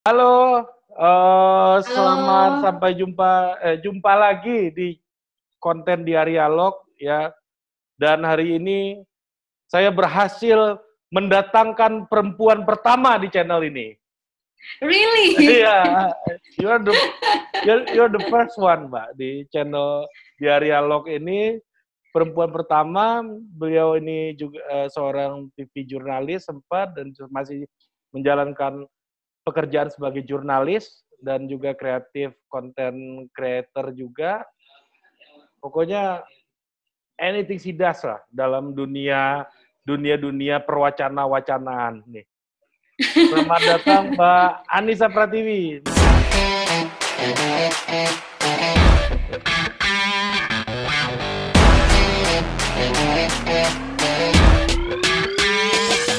Halo, selamat Halo, sampai jumpa lagi di konten Dialog ya. Dan hari ini saya berhasil mendatangkan perempuan pertama di channel ini. really? Iya, you're the you're the first one, Mbak, di channel Dialog ini. Perempuan pertama, beliau ini juga seorang TV jurnalis sempat dan masih menjalankan pekerjaan sebagai jurnalis dan juga kreatif content creator juga. Pokoknya anything she does lah dalam dunia perwacana-wacanaan nih. Selamat datang Mbak Anissa Pratiwi.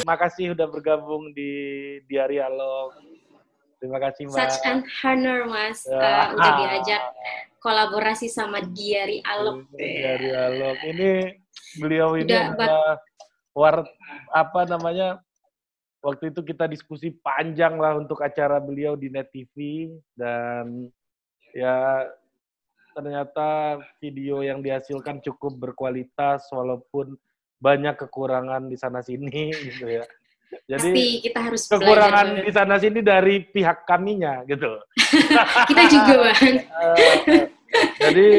Terima kasih sudah bergabung di Dialog. Terima kasih Mbak. Such an honor, Mas. Ya. Udah diajak kolaborasi sama Dialog. Dialog. Ini beliau ini Udah bak adalah apa namanya, waktu itu kita diskusi panjang lah untuk acara beliau di Net TV dan ya ternyata video yang dihasilkan cukup berkualitas walaupun banyak kekurangan di sana sini gitu ya. Jadi pasti kita harus belajar kekurangan banget. di sana sini dari pihak kaminya gitu. Kita juga, Bang. Jadi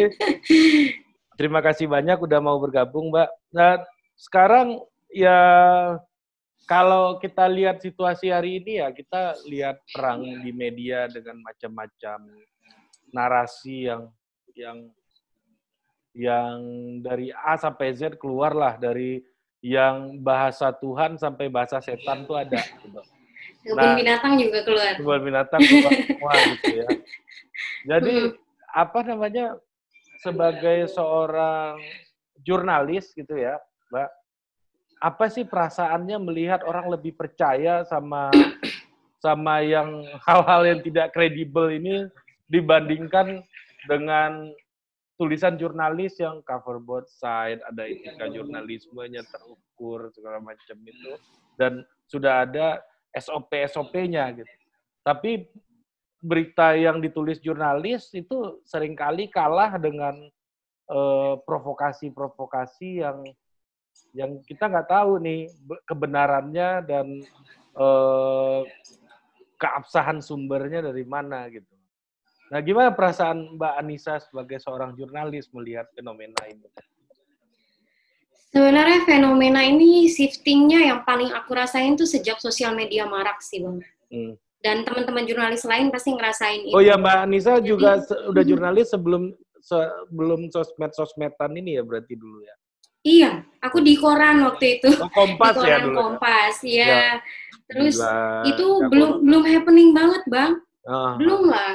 terima kasih banyak udah mau bergabung, Mbak. Nah, sekarang ya kalau kita lihat situasi hari ini ya, kita lihat perang di media dengan macam-macam narasi yang yang dari A sampai Z keluarlah, dari yang bahasa Tuhan sampai bahasa setan tuh ada gitu. Kebun Nah, binatang juga keluar. kebun binatang keluar semua gitu ya. Jadi Hmm. apa namanya, sebagai seorang jurnalis gitu ya, Mbak, apa sih perasaannya melihat orang lebih percaya sama yang hal-hal yang tidak kredibel ini dibandingkan dengan tulisan jurnalis yang cover both side, ada etika jurnalismenya terukur segala macam itu, dan sudah ada SOP-SOP-nya gitu. Tapi berita yang ditulis jurnalis itu seringkali kalah dengan provokasi-provokasi yang kita nggak tahu nih kebenarannya dan keabsahan sumbernya dari mana gitu. Nah, gimana perasaan Mbak Anissa sebagai seorang jurnalis melihat fenomena ini? Sebenarnya fenomena ini shiftingnya yang paling aku rasain tuh sejak sosial media marak sih, Bang. Hmm. Dan teman-teman jurnalis lain pasti ngerasain Oh ya, itu. Mbak Anissa juga Jadi, udah jurnalis sebelum sosmed-sosmedan ini ya berarti dulu ya? iya, aku di koran waktu itu, Oh, di Kompas ya koran dulu ya? Kompas, Ya, ya. Terus gila, itu jago belum banget. belum happening banget, Bang. Belum Ah, lah.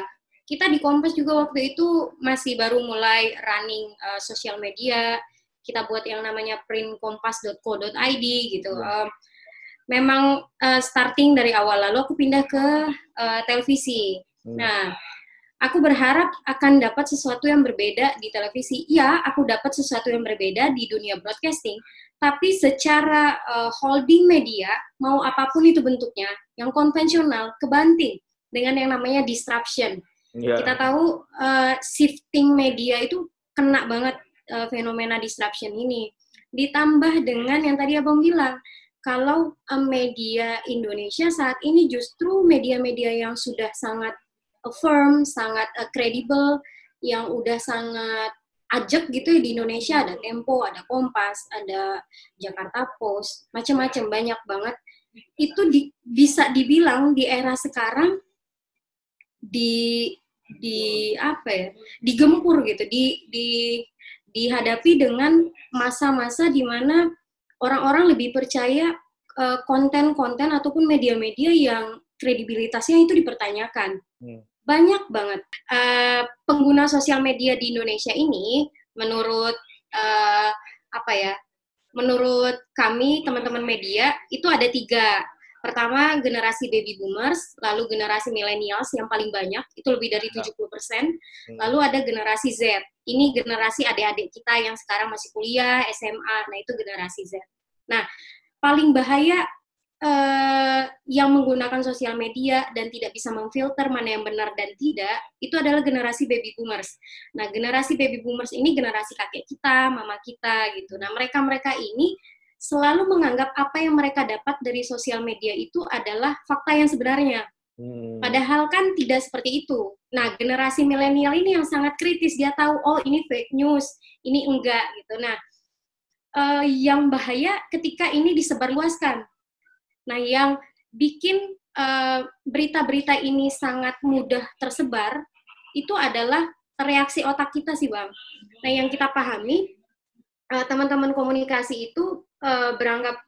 Kita di Kompas juga waktu itu masih baru mulai running sosial media. Kita buat yang namanya printkompas.co.id gitu. ya. Memang starting dari awal, lalu aku pindah ke televisi. Hmm. Nah, aku berharap akan dapat sesuatu yang berbeda di televisi. Iya, aku dapat sesuatu yang berbeda di dunia broadcasting, tapi secara holding media, mau apapun itu bentuknya, yang konvensional, kebanting dengan yang namanya disruption. Kita Ya. tahu shifting media itu kena banget fenomena disruption ini. Ditambah dengan yang tadi Abang bilang, kalau media Indonesia saat ini justru media-media yang sudah sangat firm, sangat kredibel, yang udah sangat ajak gitu ya di Indonesia, ada Tempo, ada Kompas, ada Jakarta Post, macam-macam banyak banget. Itu bisa dibilang di era sekarang di apa ya, digempur gitu, dihadapi dengan masa-masa di mana orang-orang lebih percaya konten-konten ataupun media-media yang kredibilitasnya itu dipertanyakan. Hmm. Banyak banget pengguna sosial media di Indonesia ini, menurut apa ya, menurut kami teman-teman media itu ada 3. Pertama, generasi baby boomers, lalu generasi millennials yang paling banyak, itu lebih dari 70%, lalu ada generasi Z. Ini generasi adik-adik kita yang sekarang masih kuliah, SMA, nah itu generasi Z. Nah, paling bahaya yang menggunakan sosial media dan tidak bisa memfilter mana yang benar dan tidak, itu adalah generasi baby boomers. Nah, generasi baby boomers ini generasi kakek kita, mama kita gitu. Nah, mereka-mereka ini selalu menganggap apa yang mereka dapat dari sosial media itu adalah fakta yang sebenarnya. Padahal kan tidak seperti itu. Nah, generasi milenial ini yang sangat kritis, dia tahu, oh ini fake news, ini enggak gitu. Nah, yang bahaya ketika ini disebarluaskan. Nah, yang bikin berita-berita ini sangat mudah tersebar, itu adalah reaksi otak kita sih, Bang. Nah, yang kita pahami, teman-teman komunikasi itu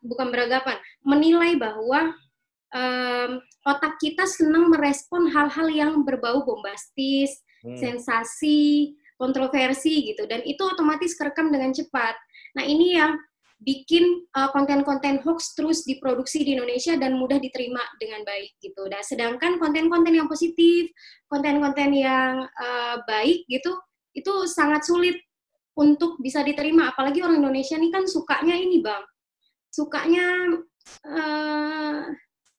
bukan beranggapan, menilai bahwa otak kita senang merespon hal-hal yang berbau bombastis, sensasi, kontroversi gitu, dan itu otomatis kerekam dengan cepat. Nah, ini yang bikin konten-konten hoax terus diproduksi di Indonesia dan mudah diterima dengan baik gitu. Dan sedangkan konten-konten yang positif, konten-konten yang baik gitu, itu sangat sulit untuk bisa diterima. Apalagi orang Indonesia nih kan sukanya ini, Bang, sukanya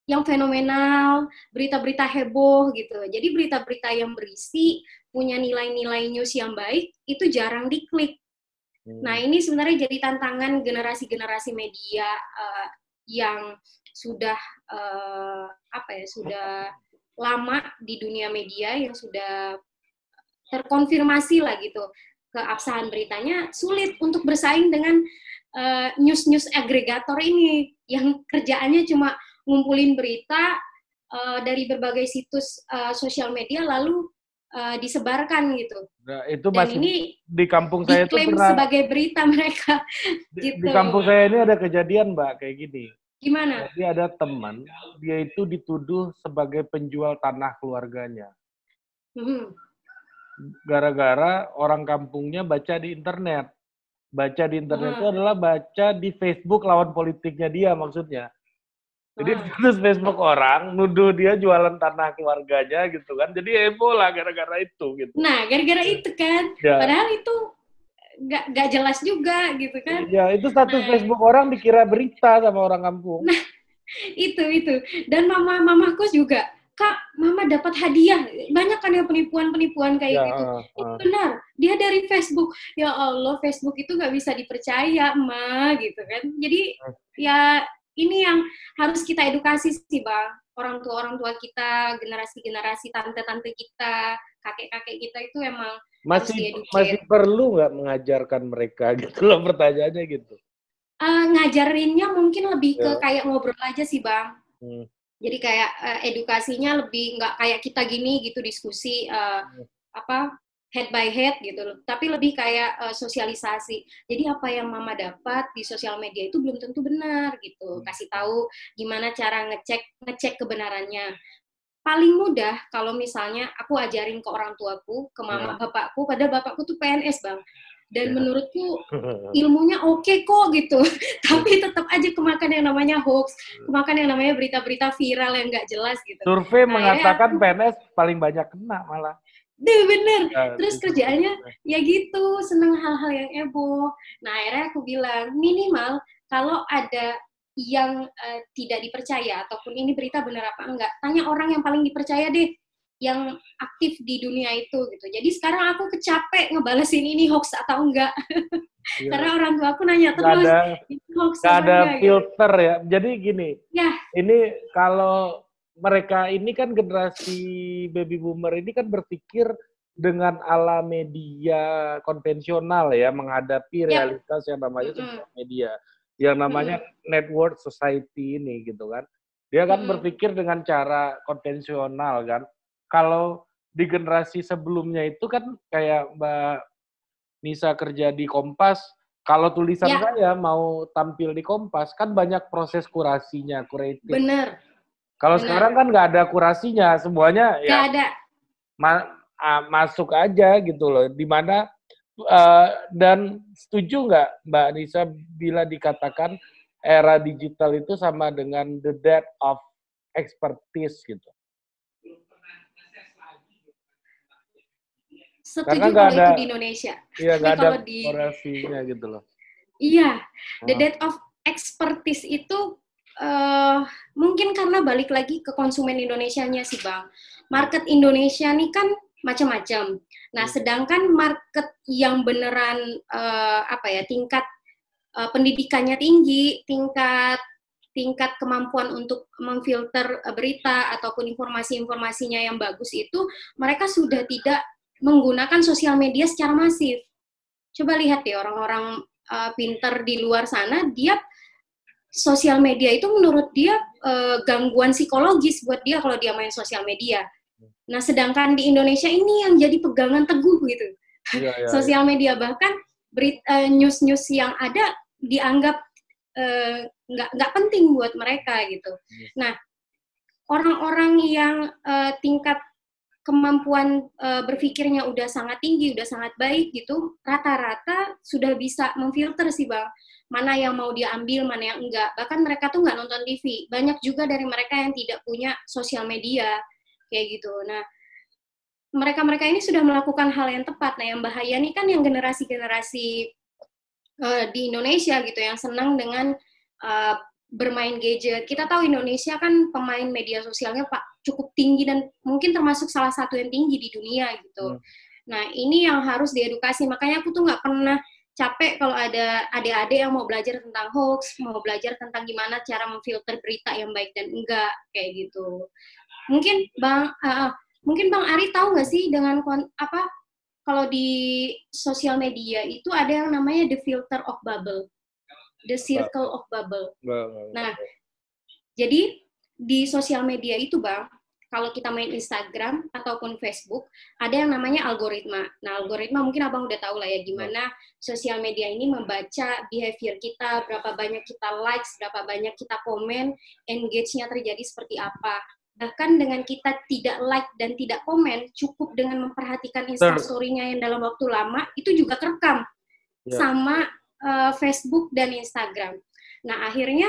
yang fenomenal, berita-berita heboh gitu. Jadi berita-berita yang berisi, punya nilai-nilai news yang baik, itu jarang diklik. Nah, ini sebenarnya jadi tantangan generasi-generasi media yang sudah sudah lama di dunia media, yang sudah terkonfirmasi lah gitu keabsahan beritanya, sulit untuk bersaing dengan news-news agregator ini yang kerjaannya cuma ngumpulin berita dari berbagai situs sosial media lalu disebarkan gitu. Nah, itu Dan masih ini di kampung saya itu diklaim pernah sebagai berita mereka. di Gitu. kampung saya ini ada kejadian, Mbak, kayak gini. Gimana? Jadi ada teman, dia itu dituduh sebagai penjual tanah keluarganya. Gara-gara orang kampungnya baca di internet. Baca di internet itu adalah baca di Facebook lawan politiknya dia maksudnya. Jadi terus Facebook orang nuduh dia jualan tanah keluarganya gitu kan. Jadi heboh lah gara-gara itu gitu. Nah, gara-gara itu kan. Ya. Padahal itu nggak jelas juga gitu kan. Ya, itu status Facebook orang dikira berita sama orang kampung. Nah, itu. Dan mamaku juga, Kak, mama dapat hadiah. Banyak kan ya penipuan-penipuan kayak gitu. Itu benar, dia dari Facebook. Ya Allah, Facebook itu nggak bisa dipercaya, Ma, gitu kan. Jadi, ya ini yang harus kita edukasi sih, Bang. Orang tua kita, generasi-generasi tante-tante kita, kakek-kakek kita itu emang harus dieduket. Masih perlu nggak mengajarkan mereka gitu loh, pertanyaannya gitu. Ngajarinnya mungkin lebih ke kayak ngobrol aja sih, Bang. Jadi kayak edukasinya lebih nggak kayak kita gini gitu, diskusi head by head gitu loh. Tapi lebih kayak sosialisasi. Jadi apa yang mama dapat di sosial media itu belum tentu benar gitu. Kasih tahu gimana cara ngecek kebenarannya. Paling mudah kalau misalnya aku ajarin ke orang tuaku, ke mama bapakku, padahal bapakku tuh PNS, Bang. Dan menurutku ilmunya oke kok gitu. Tapi tetap aja kemakan yang namanya hoax, kemakan yang namanya berita-berita viral yang nggak jelas gitu. Survei mengatakan PNS paling banyak kena malah. Bener. Terus kerjaannya ya gitu, seneng hal-hal yang heboh. Nah, akhirnya aku bilang, minimal kalau ada yang tidak dipercaya, ataupun ini berita benar apa enggak, tanya orang yang paling dipercaya deh, yang aktif di dunia itu gitu. Jadi sekarang aku kecapek ngebalesin ini hoax atau enggak. Karena orang tua aku nanya terus, ini hoax apa enggak. Ada filter gitu. Ya. Jadi gini, ini kalau mereka ini kan generasi baby boomer ini kan berpikir dengan ala media konvensional ya, menghadapi realitas yang namanya sosial media, yang namanya network society ini gitu kan. Dia kan berpikir dengan cara konvensional kan. Kalau di generasi sebelumnya itu kan kayak Mbak Nisa kerja di Kompas, kalau tulisan saya mau tampil di Kompas kan banyak proses kurasinya, kuratif. Bener. Kalau sekarang kan nggak ada kurasinya, semuanya ya ada. Masuk aja gitu loh. Dimana dan setuju nggak Mbak Nisa bila dikatakan era digital itu sama dengan the death of expertise gitu? Setuju kalau itu di Indonesia. Iya, nggak ada kurasinya gitu loh. Iya, the death of expertise itu mungkin karena balik lagi ke konsumen Indonesianya sih Bang. Market Indonesia nih kan macam-macam. Nah, sedangkan market yang beneran tingkat pendidikannya tinggi, tingkat kemampuan untuk memfilter berita ataupun informasi-informasinya yang bagus itu, mereka sudah tidak menggunakan sosial media secara masif. Coba lihat deh orang-orang pinter di luar sana, dia sosial media itu menurut dia gangguan psikologis buat dia kalau dia main sosial media. Nah, sedangkan di Indonesia ini yang jadi pegangan teguh gitu. Sosial media, bahkan news-news yang ada dianggap nggak penting buat mereka gitu. Nah, orang-orang yang tingkat kemampuan berpikirnya udah sangat tinggi, udah sangat baik gitu, rata-rata sudah bisa memfilter sih Bang, mana yang mau dia ambil, mana yang enggak. Bahkan mereka tuh nggak nonton TV. Banyak juga dari mereka yang tidak punya sosial media, kayak gitu. Nah, mereka-mereka ini sudah melakukan hal yang tepat. Nah, yang bahaya nih kan yang generasi-generasi di Indonesia gitu, yang senang dengan bermain gadget. Kita tahu Indonesia kan pemain media sosialnya cukup tinggi dan mungkin termasuk salah satu yang tinggi di dunia gitu. Nah, ini yang harus diedukasi. Makanya aku tuh nggak pernah capek kalau ada adik-adik yang mau belajar tentang hoax, mau belajar tentang gimana cara memfilter berita yang baik dan enggak, kayak gitu. Mungkin Bang Ari tahu nggak sih dengan kalau di sosial media itu ada yang namanya the filter of bubble. The circle of bubble. Nah, jadi di sosial media itu Bang, kalau kita main Instagram ataupun Facebook, ada yang namanya algoritma. Nah, algoritma mungkin Abang udah tahu lah ya, gimana sosial media ini membaca behavior kita, berapa banyak kita likes, berapa banyak kita komen, engage-nya terjadi seperti apa. Bahkan dengan kita tidak like dan tidak komen, cukup dengan memperhatikan Instastory-nya yang dalam waktu lama, itu juga kerekam sama Facebook dan Instagram. Nah, akhirnya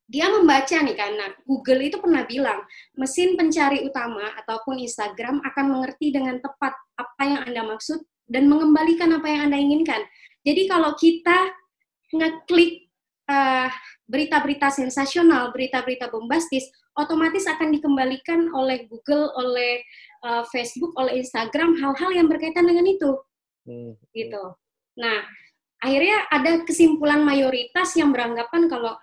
dia membaca nih, karena Google itu pernah bilang, mesin pencari utama ataupun Instagram akan mengerti dengan tepat apa yang Anda maksud dan mengembalikan apa yang Anda inginkan. Jadi kalau kita ngeklik berita-berita sensasional, berita-berita bombastis, otomatis akan dikembalikan oleh Google, oleh Facebook, oleh Instagram, hal-hal yang berkaitan dengan itu. Gitu. Nah, akhirnya ada kesimpulan mayoritas yang beranggapan kalau,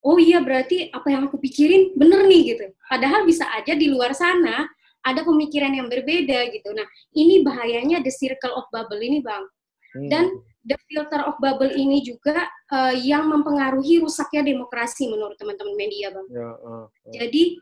oh iya berarti apa yang aku pikirin bener nih gitu. Padahal bisa aja di luar sana ada pemikiran yang berbeda gitu. Nah, ini bahayanya the circle of bubble ini Bang. Dan the filter of bubble ini juga yang mempengaruhi rusaknya demokrasi menurut teman-teman media Bang. Jadi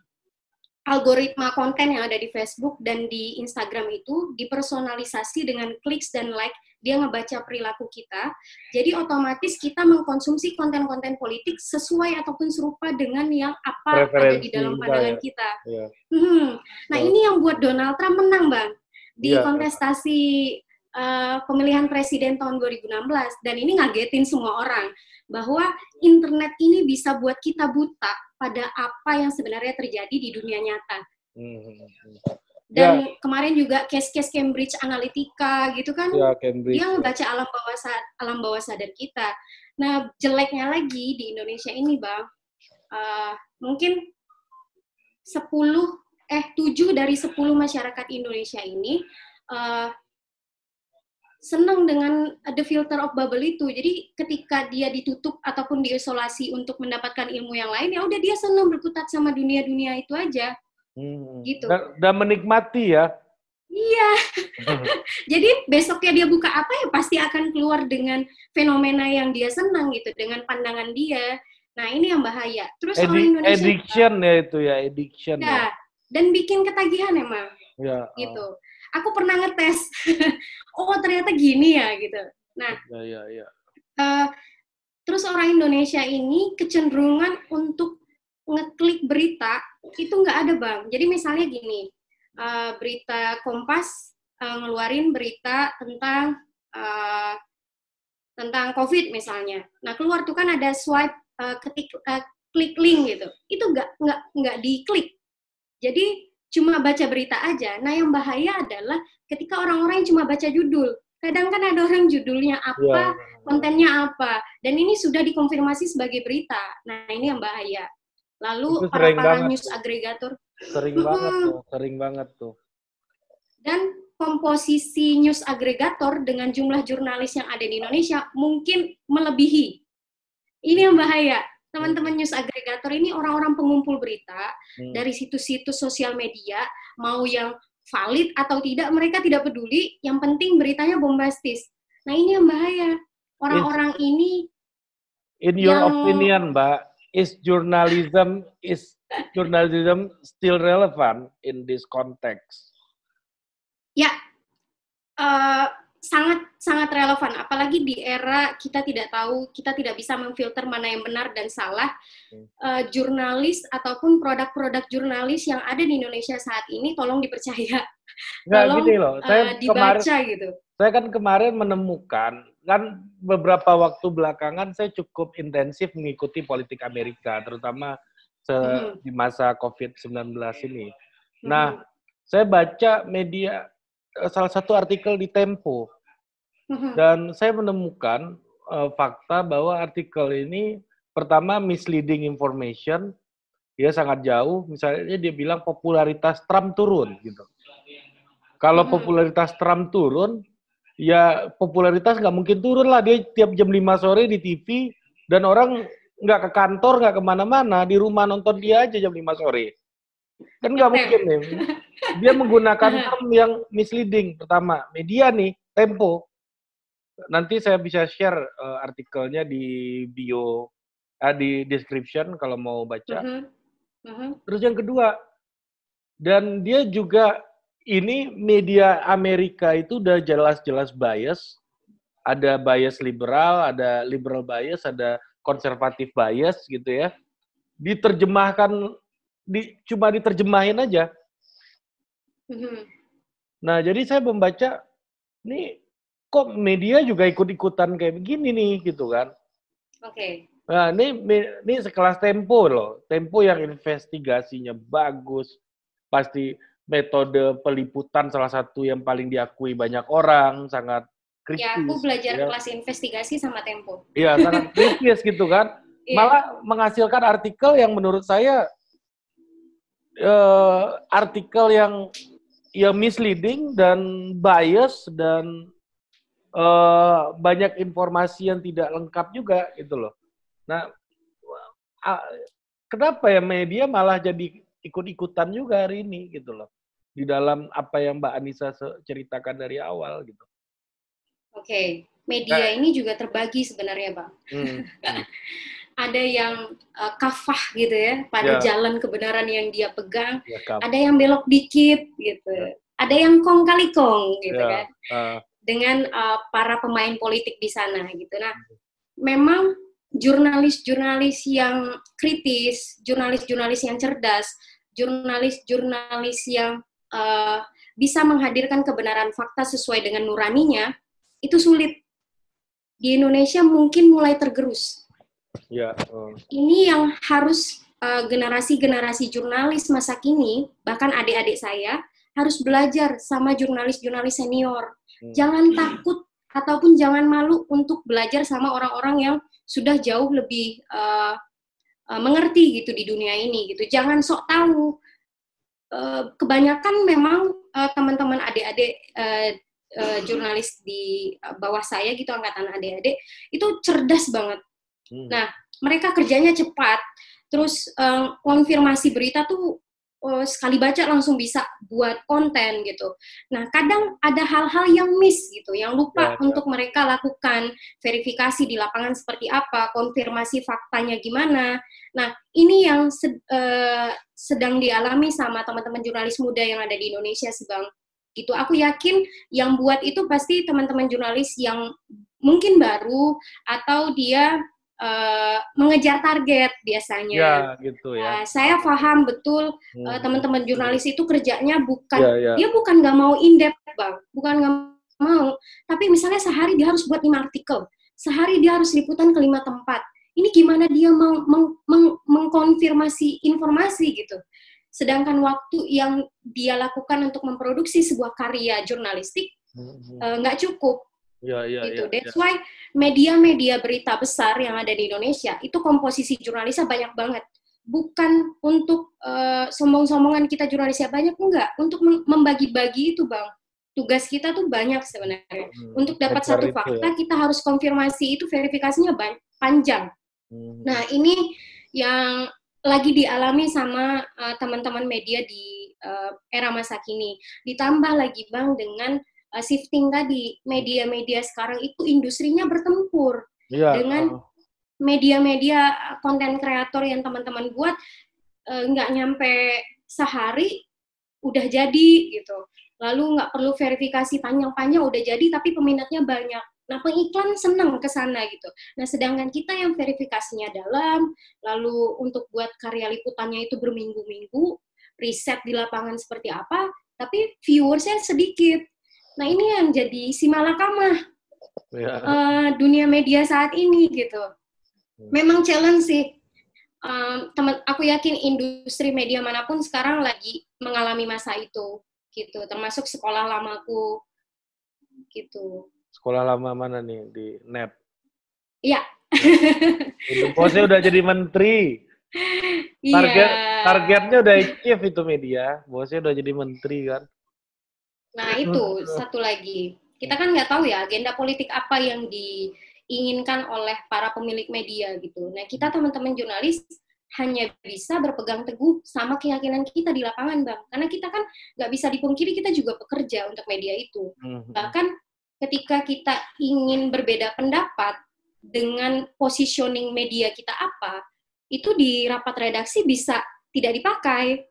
algoritma konten yang ada di Facebook dan di Instagram itu dipersonalisasi dengan kliks dan like, dia ngebaca perilaku kita, jadi otomatis kita mengkonsumsi konten-konten politik sesuai ataupun serupa dengan yang apa ada di dalam pandangan kita. Nah, ini yang buat Donald Trump menang Bang, di kontestasi pemilihan presiden tahun 2016, dan ini ngagetin semua orang, bahwa internet ini bisa buat kita buta pada apa yang sebenarnya terjadi di dunia nyata. Dan kemarin juga case-case Cambridge Analytica gitu kan, dia ngebaca alam bawah sadar kita. Nah, jeleknya lagi di Indonesia ini Bang, mungkin 7 dari 10 masyarakat Indonesia ini senang dengan the filter of bubble itu. Jadi ketika dia ditutup ataupun diisolasi untuk mendapatkan ilmu yang lain, ya udah dia senang berkutat sama dunia-dunia itu aja. Gitu. Dan menikmati ya. Iya. Jadi besoknya dia buka apa ya pasti akan keluar dengan fenomena yang dia senang gitu, dengan pandangan dia. Nah, ini yang bahaya. Terus orang Indonesia addiction ya itu ya, addiction. Ya. Dan bikin ketagihan emang. Ya. Gitu. Aku pernah ngetes, oh ternyata gini ya gitu. Nah, terus orang Indonesia ini kecenderungan untuk ngeklik berita itu nggak ada Bang. Jadi misalnya gini, berita Kompas ngeluarin berita tentang COVID misalnya. Nah keluar tuh kan ada swipe, klik link gitu. Itu nggak diklik. Jadi cuma baca berita aja. Nah, yang bahaya adalah ketika orang-orang yang cuma baca judul. Kadang kan ada orang judulnya apa, kontennya apa, dan ini sudah dikonfirmasi sebagai berita. Nah, ini yang bahaya. Lalu para news agregator sering banget tuh. Dan komposisi news agregator dengan jumlah jurnalis yang ada di Indonesia mungkin melebihi. Ini yang bahaya. Teman-teman news agregator ini orang-orang pengumpul berita dari situs-situs sosial media, mau yang valid atau tidak, mereka tidak peduli, yang penting beritanya bombastis. Nah, ini yang bahaya. Orang-orang ini... In your opinion, Mbak, is journalism still relevant in this context? Ya, sangat relevan. Apalagi di era kita tidak tahu, kita tidak bisa memfilter mana yang benar dan salah. Jurnalis ataupun produk-produk jurnalis yang ada di Indonesia saat ini, tolong dipercaya. Tolong gini loh, saya dibaca gitu. Saya kan kemarin menemukan, kan beberapa waktu belakangan saya cukup intensif mengikuti politik Amerika, terutama di masa COVID-19 ini. Nah, saya baca media, salah satu artikel di Tempo, dan saya menemukan fakta bahwa artikel ini pertama misleading information, dia sangat jauh. Misalnya dia bilang popularitas Trump turun gitu. Kalau popularitas Trump turun, ya popularitas nggak mungkin turun lah. Dia tiap jam 5 sore di TV dan orang nggak ke kantor, nggak kemana-mana, di rumah nonton dia aja jam 5 sore. Kan nggak mungkin nih. Dia menggunakan term yang misleading. Pertama, media nih, Tempo. Nanti saya bisa share artikelnya di bio, di description kalau mau baca. Terus yang kedua, dan dia juga, ini media Amerika itu udah jelas-jelas bias. Ada bias liberal, ada liberal bias, ada konservatif bias gitu ya. Diterjemahkan, cuma diterjemahin aja. Nah, jadi saya membaca, nih kok media juga ikut-ikutan kayak begini nih, gitu kan. Nah, ini sekelas Tempo loh. Tempo yang investigasinya bagus, pasti metode peliputan salah satu yang paling diakui banyak orang, sangat kritis. Ya, aku belajar kelas investigasi sama Tempo. Iya, sangat kritis gitu kan. Malah menghasilkan artikel yang menurut saya artikel yang misleading dan bias dan banyak informasi yang tidak lengkap juga gitu loh. Nah, kenapa ya media malah jadi ikut-ikutan juga hari ini gitu loh, di dalam apa yang Mbak Anissa ceritakan dari awal gitu. Media ini juga terbagi sebenarnya, Bang. Ada yang kafah gitu ya, pada jalan kebenaran yang dia pegang. Ada yang belok dikit gitu. Ada yang kong kali kong gitu kan. Dengan para pemain politik di sana gitu. Nah, memang jurnalis-jurnalis yang kritis, jurnalis-jurnalis yang cerdas, jurnalis-jurnalis yang bisa menghadirkan kebenaran fakta sesuai dengan nuraninya, itu sulit. Di Indonesia mungkin mulai tergerus. Ini yang harus generasi-generasi jurnalis masa kini, bahkan adik-adik saya, harus belajar sama jurnalis-jurnalis senior. Jangan takut ataupun jangan malu untuk belajar sama orang-orang yang sudah jauh lebih mengerti gitu di dunia ini gitu. Jangan sok tahu. Kebanyakan memang teman-teman adik-adik jurnalis di bawah saya gitu, angkatan adik-adik itu cerdas banget. Nah, mereka kerjanya cepat. Terus konfirmasi berita tuh sekali baca langsung bisa buat konten gitu. Nah, kadang ada hal-hal yang miss gitu, yang lupa untuk mereka lakukan verifikasi di lapangan seperti apa, konfirmasi faktanya gimana. Nah, ini yang sedang dialami sama teman-teman jurnalis muda yang ada di Indonesia sih, Bang. Gitu. Aku yakin yang buat itu pasti teman-teman jurnalis yang mungkin baru atau dia mengejar target biasanya. Gitu ya. Saya paham betul teman-teman jurnalis itu kerjanya bukan dia bukan nggak mau in-depth, Bang, bukan nggak mau, tapi misalnya sehari dia harus buat 5 artikel, sehari dia harus liputan ke 5 tempat. Ini gimana dia mengkonfirmasi informasi gitu. Sedangkan waktu yang dia lakukan untuk memproduksi sebuah karya jurnalistik nggak cukup. Iya, iya, gitu. iya. That's why media-media berita besar yang ada di Indonesia itu komposisi jurnalisnya banyak banget. Bukan untuk sombong-sombongan kita jurnalisnya banyak, enggak. Untuk membagi-bagi itu, Bang. Tugas kita tuh banyak sebenarnya. Untuk dapat Ngejar satu itu fakta, ya. kita harus konfirmasi itu, verifikasinya panjang. Nah, ini yang lagi dialami sama teman-teman media di era masa kini. Ditambah lagi, Bang, dengan shifting tadi, media-media sekarang itu industrinya bertempur Iya. dengan media-media konten kreator yang teman-teman buat nggak nyampe sehari udah jadi gitu. Lalu nggak perlu verifikasi panjang-panjang udah jadi, tapi peminatnya banyak. Nah, pengiklan seneng ke sana gitu. Nah, sedangkan kita yang verifikasinya dalam, lalu untuk buat karya liputannya itu berminggu-minggu, riset di lapangan seperti apa, tapi viewersnya sedikit. Nah, ini yang jadi si malakama dunia media saat ini gitu. Memang challenge sih. Aku yakin industri media manapun sekarang lagi mengalami masa itu gitu, termasuk sekolah lamaku gitu. Sekolah lama mana nih di NET? Iya. Itu bosnya udah jadi menteri. Iya. Targetnya udah achieve itu media. Bosnya udah jadi menteri kan. Nah itu satu lagi. Kita kan nggak tahu ya agenda politik apa yang diinginkan oleh para pemilik media gitu. Nah kita teman-teman jurnalis hanya bisa berpegang teguh sama keyakinan kita di lapangan, Bang. Karena kita kan nggak bisa dipungkiri kita juga bekerja untuk media itu. Bahkan ketika kita ingin berbeda pendapat dengan positioning media kita apa, itu di rapat redaksi bisa tidak dipakai.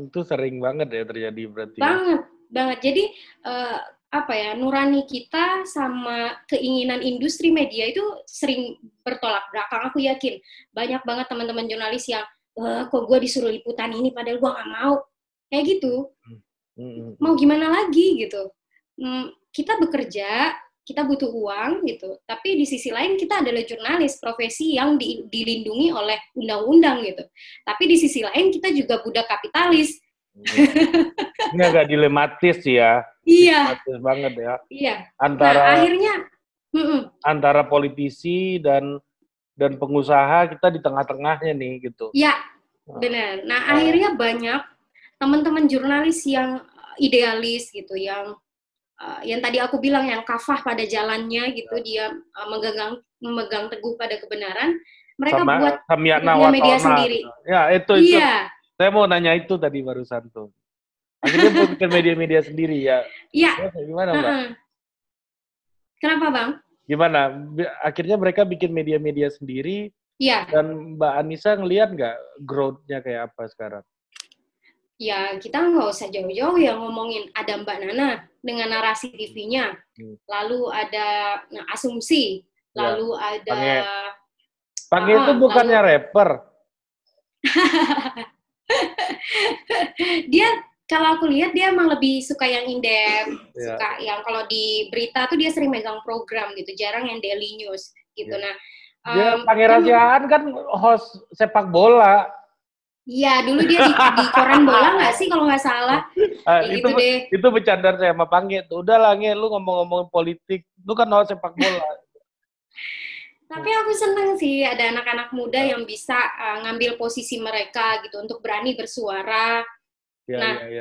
Itu sering banget ya terjadi berarti. Banget. Jadi nurani kita sama keinginan industri media itu sering bertolak belakang. Aku yakin banyak banget teman-teman jurnalis yang kok gue disuruh liputan ini padahal gue nggak mau, kayak gitu. Mau gimana lagi gitu. Kita bekerja, kita butuh uang gitu, tapi di sisi lain kita adalah jurnalis, profesi yang dilindungi oleh undang-undang gitu. Tapi di sisi lain kita juga budak kapitalis. Ini agak dilematis ya. Iya. Dilematis banget ya. Iya. Antara nah, akhirnya antara politisi dan pengusaha, kita di tengah-tengahnya nih gitu. Ya, benar. Nah, akhirnya banyak teman-teman jurnalis yang idealis gitu, yang tadi aku bilang yang kafah pada jalannya gitu, dia memegang teguh pada kebenaran. Mereka buat media sendiri. Ya, itu. Iya. Saya mau nanya itu tadi barusan tuh. Akhirnya bikin media-media sendiri ya. Iya. Gimana, Mbak? Kenapa, Bang? Gimana? Akhirnya mereka bikin media-media sendiri. Iya. Dan Mbak Anissa ngelihat nggak growth-nya kayak apa sekarang? Ya, kita nggak usah jauh-jauh ya ngomongin ada Mbak Nana dengan narasi TV-nya. Lalu ada Asumsi. Lalu ada... Pange itu bukannya rapper. Dia, kalau aku lihat dia emang lebih suka yang in-depth, suka yang kalau di berita tuh dia sering megang program gitu, jarang yang daily news gitu. Nah, dia Pangeran Sihaan kan host sepak bola. Iya, dulu dia di koran bola nggak sih kalau nggak salah. Itu deh. Itu bercanda saya sama Pange tuh. Udah lah, Nge, lu ngomong-ngomongin politik, lu kan host sepak bola. Tapi aku senang sih ada anak-anak muda yang bisa ngambil posisi mereka gitu untuk berani bersuara.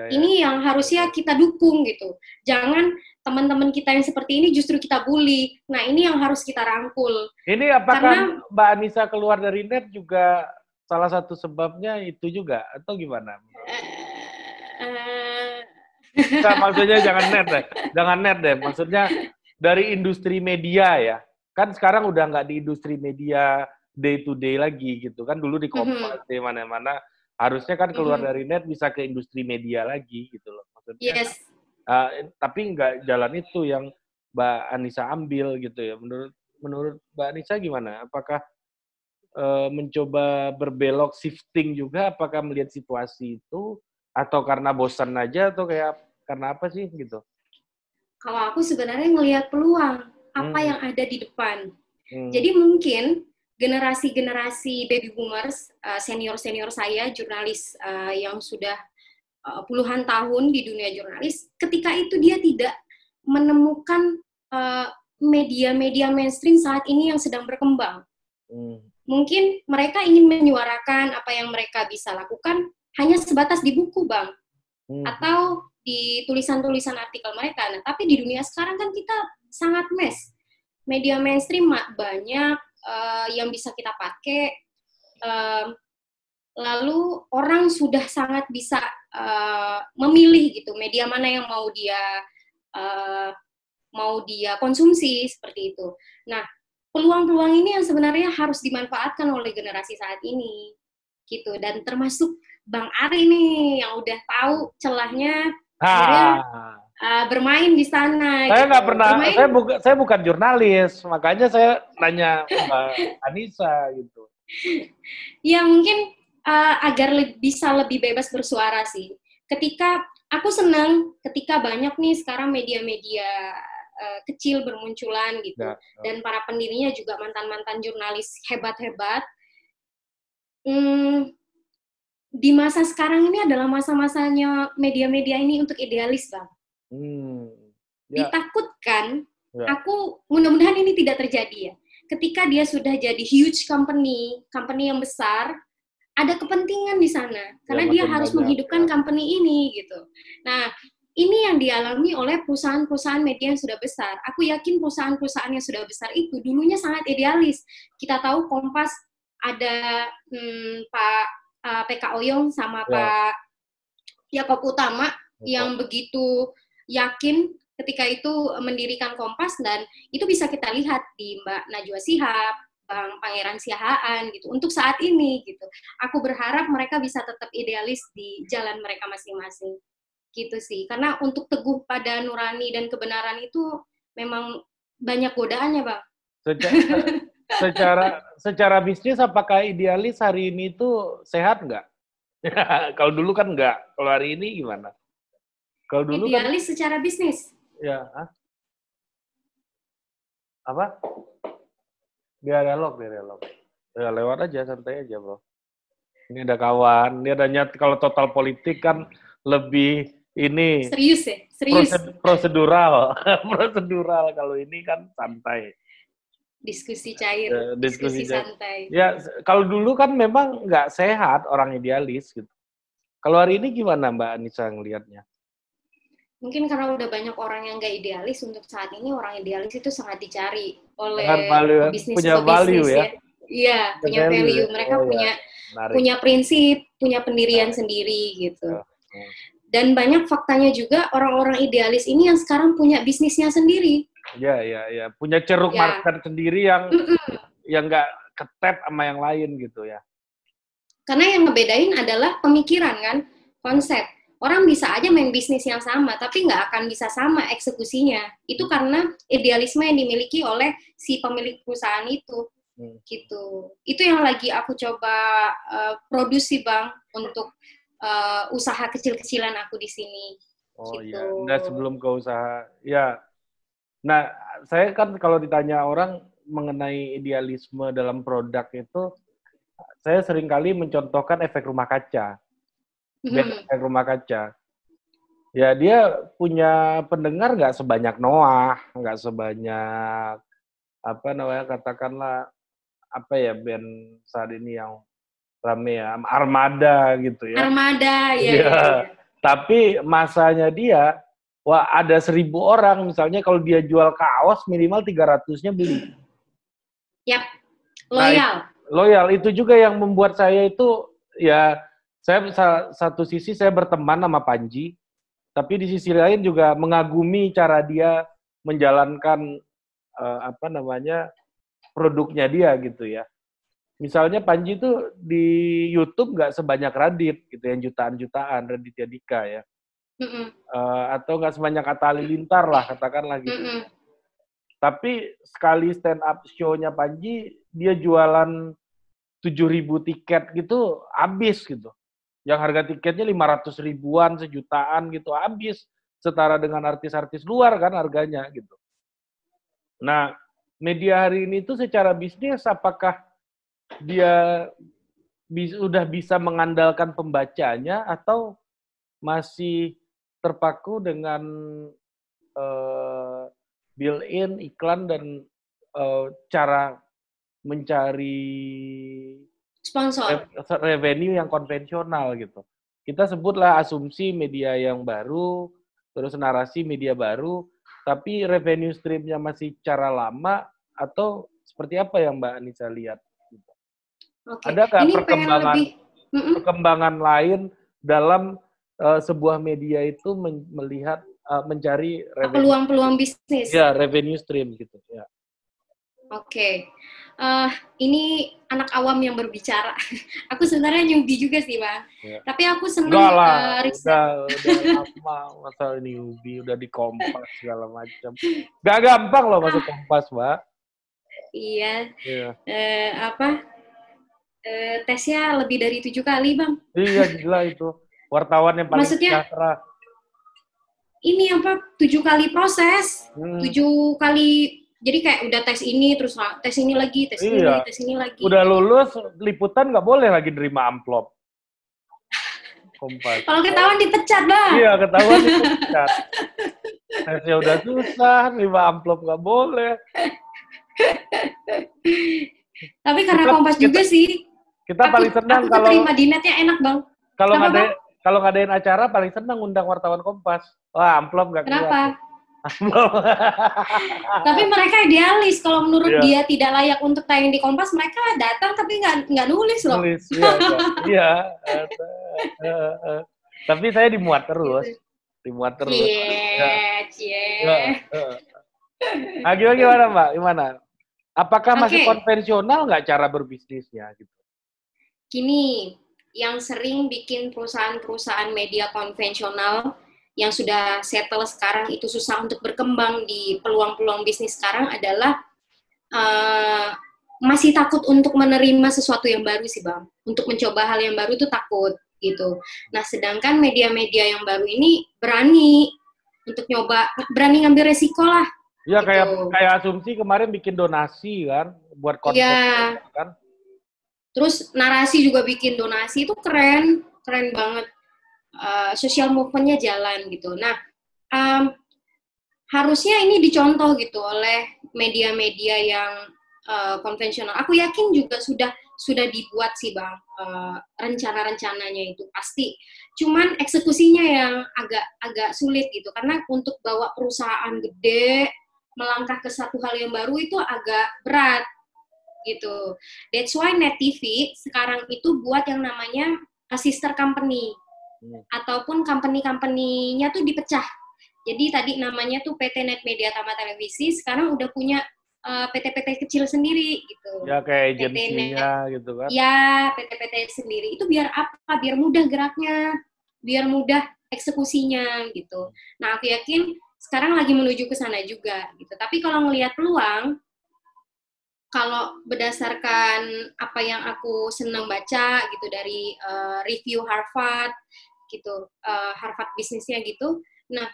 Ini yang harusnya kita dukung gitu. Jangan teman-teman kita yang seperti ini justru kita bully. Nah, ini yang harus kita rangkul. Ini apakah Mbak Anissa keluar dari net juga salah satu sebabnya itu juga atau gimana? Nah, maksudnya jangan net deh. Maksudnya dari industri media ya. Kan sekarang udah nggak di industri media day to day lagi gitu kan, dulu di Kompas di mana-mana, harusnya kan keluar dari net bisa ke industri media lagi gitu loh maksudnya. Tapi nggak jalan itu yang Mbak Anissa ambil gitu ya. Menurut Mbak Anissa gimana? Apakah mencoba berbelok shifting juga? Apakah melihat situasi itu atau karena bosan aja atau kayak karena apa sih gitu? Kalau aku sebenarnya ngelihat peluang apa yang ada di depan. Jadi mungkin generasi-generasi baby boomers, senior-senior saya, jurnalis yang sudah puluhan tahun di dunia jurnalis, ketika itu dia tidak menemukan media-media mainstream saat ini yang sedang berkembang. Mungkin mereka ingin menyuarakan apa yang mereka bisa lakukan hanya sebatas di buku, Bang. Atau di tulisan-tulisan artikel mereka. Nah, tapi di dunia sekarang kan kita sangat media mainstream banyak yang bisa kita pakai. Lalu orang sudah sangat bisa memilih gitu media mana yang mau dia konsumsi seperti itu. Nah, peluang-peluang ini yang sebenarnya harus dimanfaatkan oleh generasi saat ini gitu, dan termasuk Bang Ari nih yang udah tahu celahnya akhirnya bermain di sana. Saya gitu. nggak pernah, saya bukan jurnalis, makanya saya nanya Mbak Anissa gitu. Ya mungkin agar bisa lebih bebas bersuara sih. Ketika aku senang ketika banyak nih sekarang media-media kecil bermunculan gitu, dan para pendirinya juga mantan-mantan jurnalis hebat-hebat. Di masa sekarang ini adalah masa-masanya media-media ini untuk idealis, Bang. Ditakutkan, aku mudah-mudahan ini tidak terjadi ya. Ketika dia sudah jadi huge company yang besar, ada kepentingan di sana karena dia harus menghidupkan company ini gitu. Nah, ini yang dialami oleh perusahaan-perusahaan media yang sudah besar. Aku yakin perusahaan-perusahaan yang sudah besar itu dulunya sangat idealis. Kita tahu Kompas ada Pak PK Oyong sama Pak Yakob Utama yang begitu yakin ketika itu mendirikan Kompas, dan itu bisa kita lihat di Mbak Najwa Shihab, Bang Pangeran Siahaan gitu. Untuk saat ini gitu, aku berharap mereka bisa tetap idealis di jalan mereka masing-masing gitu sih. Karena untuk teguh pada nurani dan kebenaran itu memang banyak godaannya, Bang. Secara bisnis apakah idealis hari ini itu sehat nggak? Kalau dulu kan nggak. Kalau hari ini gimana? Kalau dulu idealis kan, secara bisnis? Ya. Apa? Biar dialog. Ya, lewat aja, santai aja, bro. Ini ada kawan. Ini adanya kalau total politik kan lebih ini. Serius ya? Serius. Prosedural. Prosedural. Kalau ini kan santai. Diskusi cair, diskusi santai. Ya, kalau dulu kan memang nggak sehat orang idealis gitu. Kalau hari ini gimana Mbak Anissa ngelihatnya? Mungkin karena udah banyak orang yang nggak idealis, untuk saat ini orang idealis itu sangat dicari oleh pebisnis ya. Iya, punya value. Mereka punya prinsip, punya pendirian sendiri gitu. Dan banyak faktanya juga orang-orang idealis ini yang sekarang punya bisnisnya sendiri. Iya. Punya ceruk market sendiri yang nggak ketep sama yang lain gitu ya. Karena yang ngebedain adalah pemikiran kan, konsep. Orang bisa aja main bisnis yang sama, tapi nggak akan bisa sama eksekusinya. Itu karena idealisme yang dimiliki oleh si pemilik perusahaan itu. Gitu. Itu yang lagi aku coba produksi, Bang, untuk usaha kecil-kecilan aku di sini. Oh gitu. Iya, nah sebelum ke usaha, ya. Nah, saya kan kalau ditanya orang mengenai idealisme dalam produk itu, saya seringkali mencontohkan efek rumah kaca. Efek rumah kaca. Ya, dia punya pendengar nggak sebanyak Noah, nggak sebanyak, katakanlah, band saat ini yang rame ya, Armada gitu ya. Armada, ya. Tapi masanya dia, ada 1.000 orang, misalnya kalau dia jual kaos, minimal 300-nya beli. Yap, loyal. Loyal, itu juga yang membuat saya itu, ya, saya satu sisi saya berteman sama Panji, tapi di sisi lain juga mengagumi cara dia menjalankan produknya dia gitu ya. Misalnya Panji itu di YouTube nggak sebanyak Radit gitu yang jutaan-jutaan, Raditya Dika ya. Atau nggak sebanyak Atta Halilintar lah katakanlah gitu. Tapi sekali stand up show-nya Panji, dia jualan 7.000 tiket gitu habis gitu. Yang harga tiketnya 500 ribuan, sejutaan gitu, habis. Setara dengan artis-artis luar kan harganya gitu. Nah, media hari ini tuh secara bisnis apakah dia udah bisa mengandalkan pembacanya atau masih terpaku dengan built-in iklan dan cara mencari Sponsor. revenue yang konvensional gitu. Kita sebutlah asumsi media yang baru, terus narasi media baru, tapi revenue stream-nya masih cara lama, atau seperti apa yang Mbak Anissa lihat? Oke. Ada nggak Ini pengen lebih perkembangan lain dalam sebuah media itu melihat mencari peluang-peluang bisnis? Ya, revenue stream gitu ya. Oke. Ini anak awam yang berbicara. Aku sebenarnya newbie juga sih, Bang. Ya. Tapi aku senang Enggak lah, udah lama masa ini newbie, udah di Kompas segala macam. Gak gampang loh masuk Kompas, Mbak. Iya. Tesnya lebih dari 7 kali, Bang. Iya, gila itu. Wartawan yang paling sejahtera. Ini 7 kali proses. 7 kali. Jadi kayak udah tes ini, terus tes ini lagi, tes ini lagi, tes ini lagi. Udah lulus, liputan nggak boleh lagi nerima amplop. Kompas. Kalau ketahuan dipecat, Bang. Iya, ketahuan dipecat. Tesnya udah susah, nerima amplop nggak boleh. Tapi karena Kompas juga sih. Kita paling senang kalau terima di netnya enak, Bang. Kalau ngadain acara paling senang undang wartawan Kompas. Wah, amplop nggak keluar. Kenapa? Tapi mereka idealis. Kalau menurut dia tidak layak untuk tayang di Kompas, mereka datang tapi nggak nulis loh. Nulis, iya. Tapi saya dimuat terus. Nah, gimana Mbak? Gimana? Apakah masih konvensional nggak cara berbisnisnya? Gitu? Gini, yang sering bikin perusahaan-perusahaan media konvensional yang sudah settle sekarang itu susah untuk berkembang di peluang-peluang bisnis sekarang adalah masih takut untuk menerima sesuatu yang baru sih, Bang. Untuk mencoba hal yang baru itu takut gitu. Nah, sedangkan media-media yang baru ini berani untuk nyoba, berani ngambil resiko lah. Iya, gitu. kayak asumsi kemarin bikin donasi kan buat konten kan. Terus narasi juga bikin donasi, itu keren banget. Social movement-nya jalan gitu. Nah, harusnya ini dicontoh gitu oleh media-media yang konvensional. Aku yakin juga sudah dibuat sih, Bang, rencana-rencananya itu pasti. Cuman eksekusinya yang agak sulit gitu, karena untuk bawa perusahaan gede melangkah ke satu hal yang baru itu agak berat gitu. That's why Net TV sekarang itu buat yang namanya sister company. Ataupun company-company-nya tuh dipecah. Jadi tadi namanya tuh PT Net Media Tama Televisi, sekarang udah punya PT-PT kecil sendiri gitu. Ya kayak agensinya gitu kan. Ya, PT-PT sendiri. Itu biar apa? Biar mudah geraknya, biar mudah eksekusinya gitu. Nah, aku yakin sekarang lagi menuju ke sana juga gitu. Tapi kalau ngelihat peluang, kalau berdasarkan apa yang aku senang baca gitu dari review Harvard gitu, Harvard bisnisnya gitu. Nah,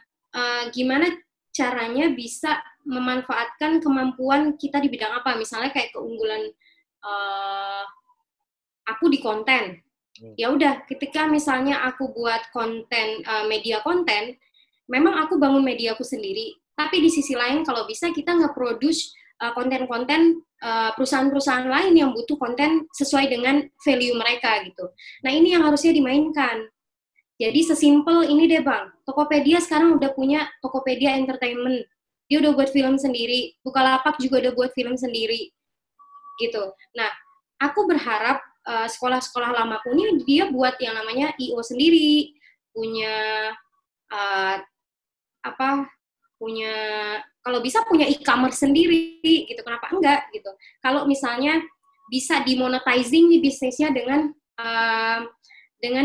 gimana caranya bisa memanfaatkan kemampuan kita di bidang apa? Misalnya kayak keunggulan aku di konten. Ya udah, ketika misalnya aku buat konten, media konten, memang aku bangun mediaku sendiri. Tapi di sisi lain kalau bisa kita nge-produce konten-konten perusahaan-perusahaan lain yang butuh konten sesuai dengan value mereka gitu. Nah, ini yang harusnya dimainkan. Jadi sesimpel ini deh, Bang. Tokopedia sekarang udah punya Tokopedia Entertainment. Dia udah buat film sendiri. Bukalapak juga udah buat film sendiri. Gitu. Nah, aku berharap sekolah-sekolah lama punya dia buat yang namanya I.O. sendiri. Punya punya kalau bisa punya e-commerce sendiri gitu. Kenapa enggak gitu. Kalau misalnya bisa dimonetizing nih bisnisnya dengan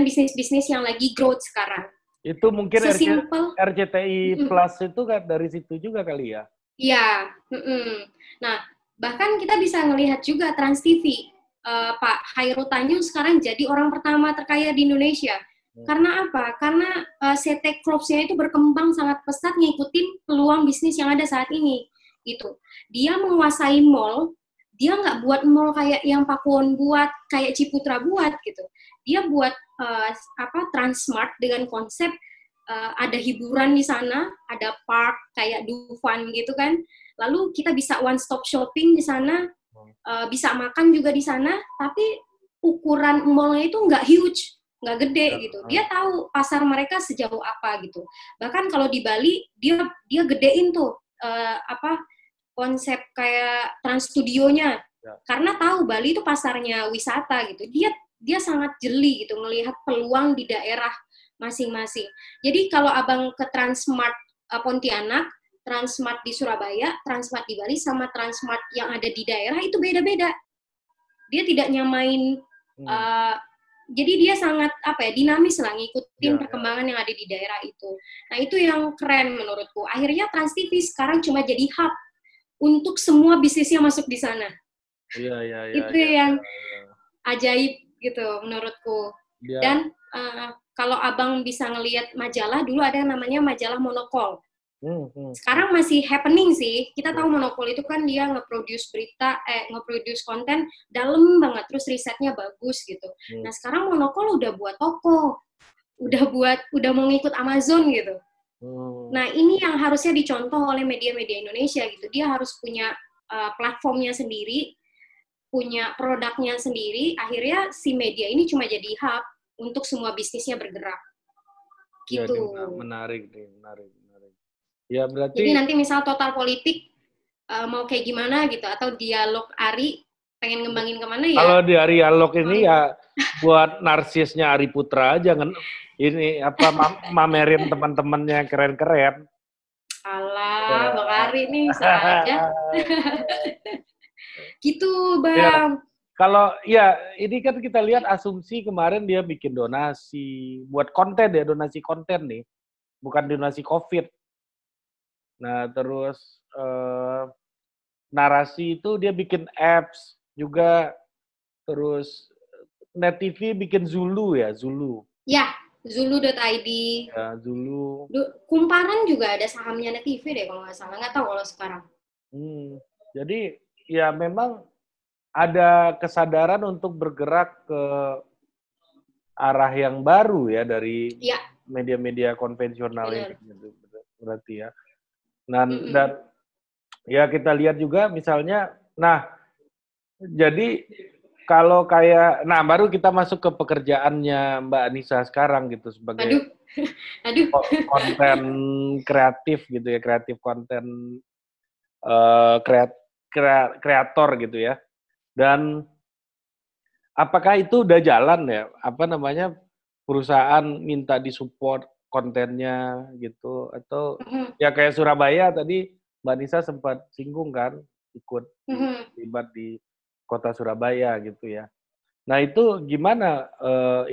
bisnis-bisnis yang lagi growth sekarang. Itu mungkin RCTI Plus itu kan dari situ juga kali ya? Iya. Nah, bahkan kita bisa ngelihat juga Trans TV. Pak Khairul Tanjung sekarang jadi orang pertama terkaya di Indonesia. Karena apa? Karena CT Corp-nya itu berkembang sangat pesat ngikutin peluang bisnis yang ada saat ini. Gitu. Dia menguasai mall. Dia nggak buat mall kayak yang Pakuwon buat, kayak Ciputra buat gitu. Dia buat Transmart dengan konsep ada hiburan di sana, ada park kayak Dufan gitu kan. Lalu kita bisa one stop shopping di sana, bisa makan juga di sana, tapi ukuran mallnya itu nggak huge, nggak gede gitu. Dia tahu pasar mereka sejauh apa gitu. Bahkan kalau di Bali dia gedein tuh konsep kayak Trans Studionya, karena tahu Bali itu pasarnya wisata gitu. Dia sangat jeli gitu melihat peluang di daerah masing-masing. Jadi kalau abang ke Transmart Pontianak, Transmart di Surabaya, Transmart di Bali, sama Transmart yang ada di daerah itu beda-beda. Dia tidak nyamain, jadi dia sangat dinamis lah, ngikutin perkembangan yang ada di daerah itu. Nah itu yang keren menurutku. Akhirnya Trans TV sekarang cuma jadi hub untuk semua bisnisnya masuk di sana. Itu yang ajaib gitu menurutku. Dan kalau abang bisa ngelihat majalah, dulu ada yang namanya majalah Monopol. Sekarang masih happening sih. Kita tahu Monopol itu kan dia nge-produce berita, nge-produce konten dalam banget, terus risetnya bagus gitu. Nah sekarang Monopol udah buat toko, udah mau ngikut Amazon gitu. Nah ini yang harusnya dicontoh oleh media-media Indonesia gitu. Dia harus punya platformnya sendiri, punya produknya sendiri. Akhirnya si media ini cuma jadi hub untuk semua bisnisnya bergerak. Gitu. Ya, menarik nih, menarik. Ya berarti. Jadi nanti misal Total Politik mau kayak gimana gitu, atau Dialog Ari pengen ngembangin kemana ya? Kalau di Dialog ini ya buat narsisnya Ari Putra aja, ini mamerin teman-temannya keren-keren. Alah, Bang Ari nih saja. Gitu, Bang. Ya. Kalau ya ini kan kita lihat asumsi kemarin dia bikin donasi buat konten ya, donasi konten nih, bukan donasi COVID. Nah terus narasi itu dia bikin apps juga, terus Net TV bikin Zulu ya, Zulu. Ya, Zulu.id. Ya, Zulu. Kumparan juga ada sahamnya Net TV deh kalau nggak salah, nggak tahu kalau sekarang. Jadi ya memang ada kesadaran untuk bergerak ke arah yang baru ya dari media-media konvensional ini, berarti ya. Dan ya kita lihat juga misalnya, nah jadi kalau kayak, nah baru kita masuk ke pekerjaannya Mbak Anissa sekarang gitu sebagai konten kreatif gitu ya, kreatif konten kreator gitu ya. Dan apakah itu udah jalan ya? Apa namanya, perusahaan minta disupport kontennya gitu, atau ya kayak Surabaya tadi Mbak Nisa sempat singgung kan, ikut terlibat di kota Surabaya gitu ya. Nah itu gimana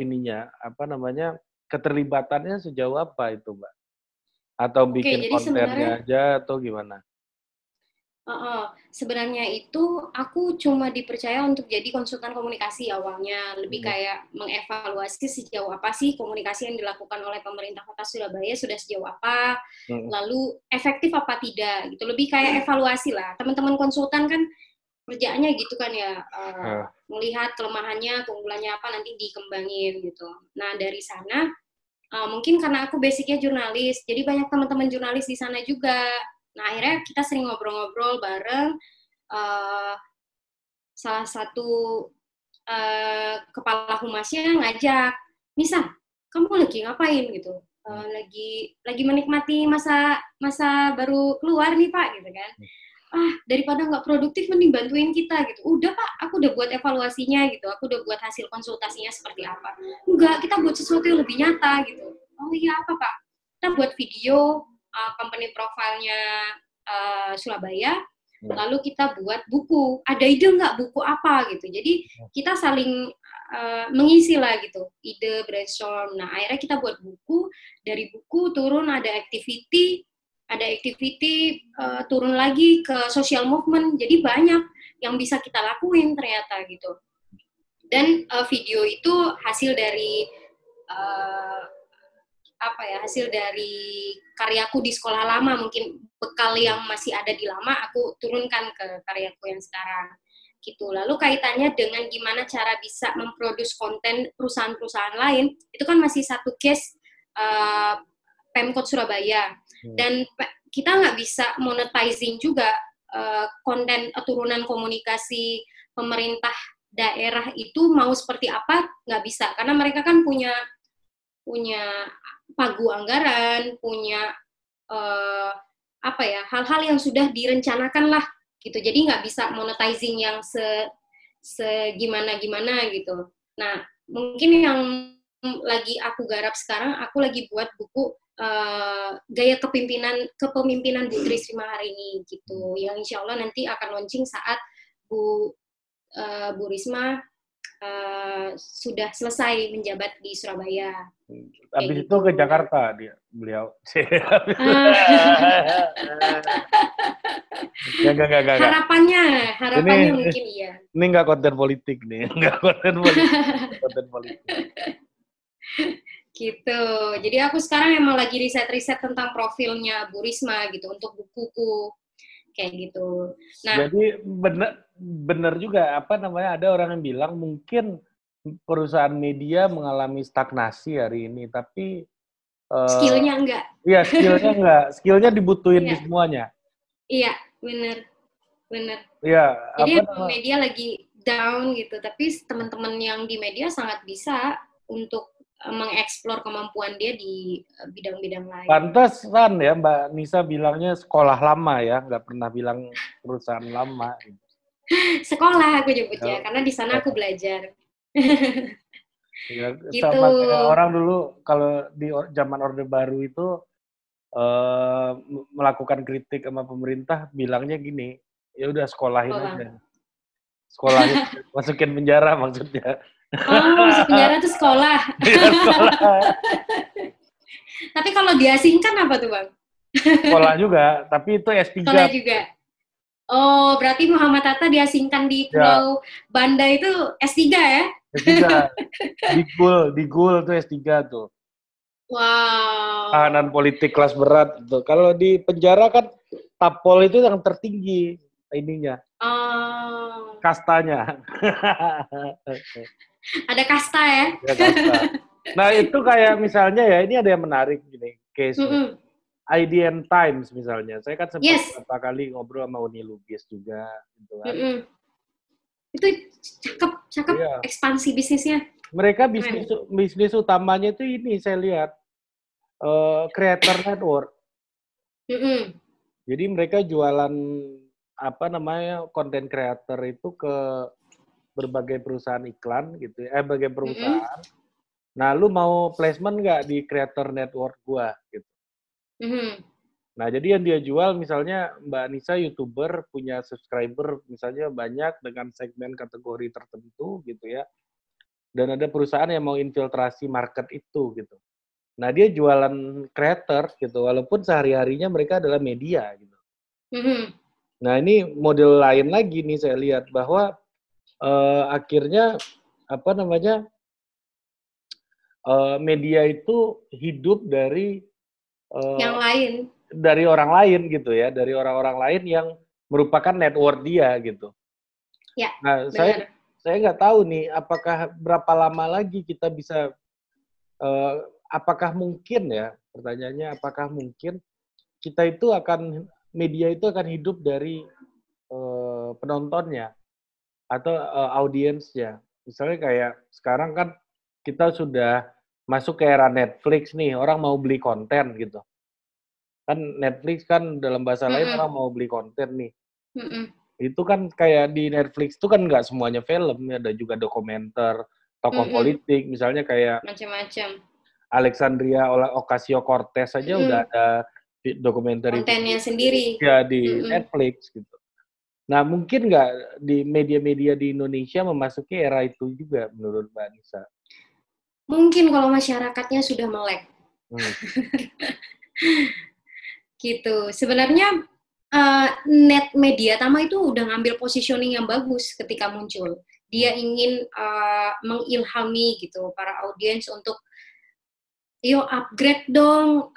ininya, apa namanya, keterlibatannya sejauh apa itu Mbak? Atau bikin kontennya aja atau gimana? Sebenarnya itu aku cuma dipercaya untuk jadi konsultan komunikasi awalnya, lebih kayak mengevaluasi sejauh apa sih komunikasi yang dilakukan oleh pemerintah Kota Surabaya sudah sejauh apa, lalu efektif apa tidak gitu, lebih kayak evaluasi lah. Teman-teman konsultan kan kerjaannya gitu kan ya, melihat kelemahannya, keunggulannya apa, nanti dikembangin gitu. Nah dari sana mungkin karena aku basicnya jurnalis, jadi banyak teman-teman jurnalis di sana juga. Nah, akhirnya kita sering ngobrol-ngobrol bareng. Salah satu kepala humasnya ngajak, Nisa, kamu lagi ngapain gitu? Lagi menikmati masa baru keluar nih Pak, gitu kan? Daripada nggak produktif, mending bantuin kita gitu. Udah Pak, aku udah buat evaluasinya gitu. Aku udah buat hasil konsultasinya seperti apa. Enggak, kita buat sesuatu yang lebih nyata gitu. Oh iya apa Pak? Kita buat video company profile-nya Surabaya, lalu kita buat buku. Ada ide nggak buku apa gitu? Jadi kita saling mengisi lah gitu, ide brainstorm. Nah akhirnya kita buat buku. Dari buku turun ada activity turun lagi ke social movement. Jadi banyak yang bisa kita lakuin ternyata gitu. Dan video itu hasil dari hasil dari karyaku di sekolah lama, mungkin bekal yang masih ada di lama aku turunkan ke karyaku yang sekarang gitu. Lalu kaitannya dengan gimana cara bisa memproduksi konten perusahaan-perusahaan lain, itu kan masih satu case Pemkot Surabaya. Dan kita nggak bisa monetizing juga konten turunan komunikasi pemerintah daerah itu mau seperti apa, nggak bisa. Karena mereka kan punya pagu anggaran, punya hal-hal yang sudah direncanakan lah gitu. Jadi nggak bisa monetizing yang segimana gitu. Nah, mungkin yang lagi aku garap sekarang, aku lagi buat buku gaya kepemimpinan Bu Tri Risma-Hari-ini gitu, yang insya Allah nanti akan launching saat Bu Risma sudah selesai menjabat di Surabaya. Habis itu ke Jakarta beliau. Enggak. Harapannya mungkin iya. Ini nggak konten politik nih, konten politik. Gitu. Jadi aku sekarang emang lagi riset tentang profilnya Bu Risma gitu untuk bukuku kayak gitu. Nah, jadi benar juga ada orang yang bilang mungkin perusahaan media mengalami stagnasi hari ini, tapi skillnya enggak. Iya, skillnya enggak. Skillnya dibutuhin di semuanya. Iya, benar. Iya. Jadi media lagi down gitu, tapi teman-teman yang di media sangat bisa untuk mengeksplor kemampuan dia di bidang-bidang lain. Pantesan ya Mbak Nisa bilangnya sekolah lama ya, nggak pernah bilang perusahaan lama. Sekolah aku nyebutnya, karena di sana aku belajar. Ya, gitu. Sama kayak orang dulu kalau di zaman Orde Baru itu melakukan kritik sama pemerintah, bilangnya gini, ya udah sekolahin aja. Sekolahin, masukin penjara maksudnya. Oh, masuk penjara tuh sekolah. Iya, sekolah. Tapi kalau diasingkan apa tuh, Bang? Sekolah juga, tapi itu S3. Sekolah juga. Oh, berarti Muhammad Hatta diasingkan di Pulau Banda itu S3 ya? S3. Di GUL tuh S3 tuh. Wow. Tahanan politik kelas berat tuh. Kalau di penjara kan tapol itu yang tertinggi ininya. Oh. Kastanya. Ada kasta ya? Ya, kasta. Nah, itu kayak misalnya ya, ini ada yang menarik gini, case-nya. IDN Times misalnya. Saya kan sempat beberapa kali ngobrol sama Uni Lubis juga gitu kan. Itu cakep ekspansi bisnisnya. Mereka bisnis utamanya itu ini saya lihat creator network. Jadi mereka jualan content creator itu ke berbagai perusahaan iklan gitu, berbagai perusahaan. Nah, lu mau placement nggak di creator network gua gitu. Nah, jadi yang dia jual misalnya Mbak Nisa YouTuber punya subscriber misalnya banyak dengan segmen kategori tertentu gitu ya. Dan ada perusahaan yang mau infiltrasi market itu gitu. Nah, dia jualan creator gitu walaupun sehari-harinya mereka adalah media gitu. Nah, ini model lain lagi nih saya lihat bahwa akhirnya media itu hidup dari yang lain, dari orang lain gitu ya, dari orang-orang lain yang merupakan network dia gitu. Ya. Nah, saya nggak tahu nih, apakah berapa lama lagi kita bisa, apakah mungkin ya, pertanyaannya apakah mungkin media itu akan hidup dari penontonnya atau audiensnya. Misalnya kayak sekarang kan kita sudah masuk ke era Netflix nih, orang mau beli konten gitu. Kan Netflix kan dalam bahasa lain orang mau beli konten nih. Itu kan kayak di Netflix itu kan nggak semuanya film, ada juga dokumenter, tokoh politik, misalnya kayak macam-macam. Alexandria Ocasio-Cortez saja udah ada dokumenter kontennya sendiri ya di Netflix gitu. Nah, mungkin nggak di media-media di Indonesia memasuki era itu juga menurut Mbak Nisa? Mungkin kalau masyarakatnya sudah melek. Gitu. Sebenarnya net media Tama itu udah ngambil positioning yang bagus ketika muncul. Dia ingin mengilhami gitu para audiens untuk yuk upgrade dong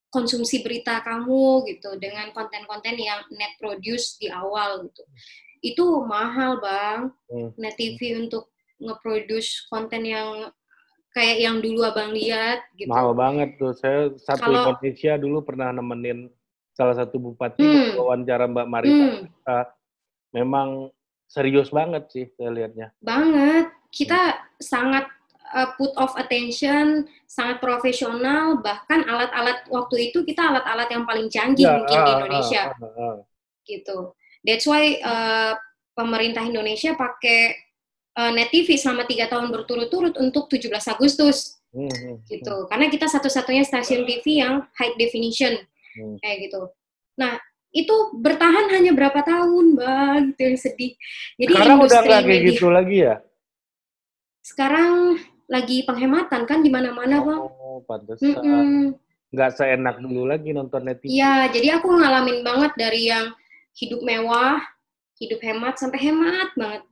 konsumsi berita kamu gitu dengan konten-konten yang net produce di awal gitu. Itu mahal, Bang. Net TV untuk nge-produce konten yang kayak yang dulu abang lihat gitu. Mahal banget tuh. Saya satu Indonesia dulu pernah nemenin salah satu bupati wawancara Mbak Marisa. Memang serius banget sih saya lihatnya. Banget. Kita sangat put of attention, sangat profesional, bahkan alat-alat waktu itu kita alat-alat yang paling canggih mungkin di Indonesia. Gitu. That's why pemerintah Indonesia pakai Net TV selama 3 tahun berturut-turut untuk 17 Agustus. Gitu. Karena kita satu-satunya stasiun TV yang high definition. Kayak gitu. Nah, itu bertahan hanya berapa tahun, Bang? Itu yang sedih. Jadi sekarang udah nggak kayak gitu lagi ya? Sekarang lagi penghematan kan di mana-mana, Bang. Oh, pantesan. Nggak seenak dulu lagi nonton Net TV. Iya, jadi aku ngalamin banget dari yang hidup mewah, hidup hemat, sampai hemat banget.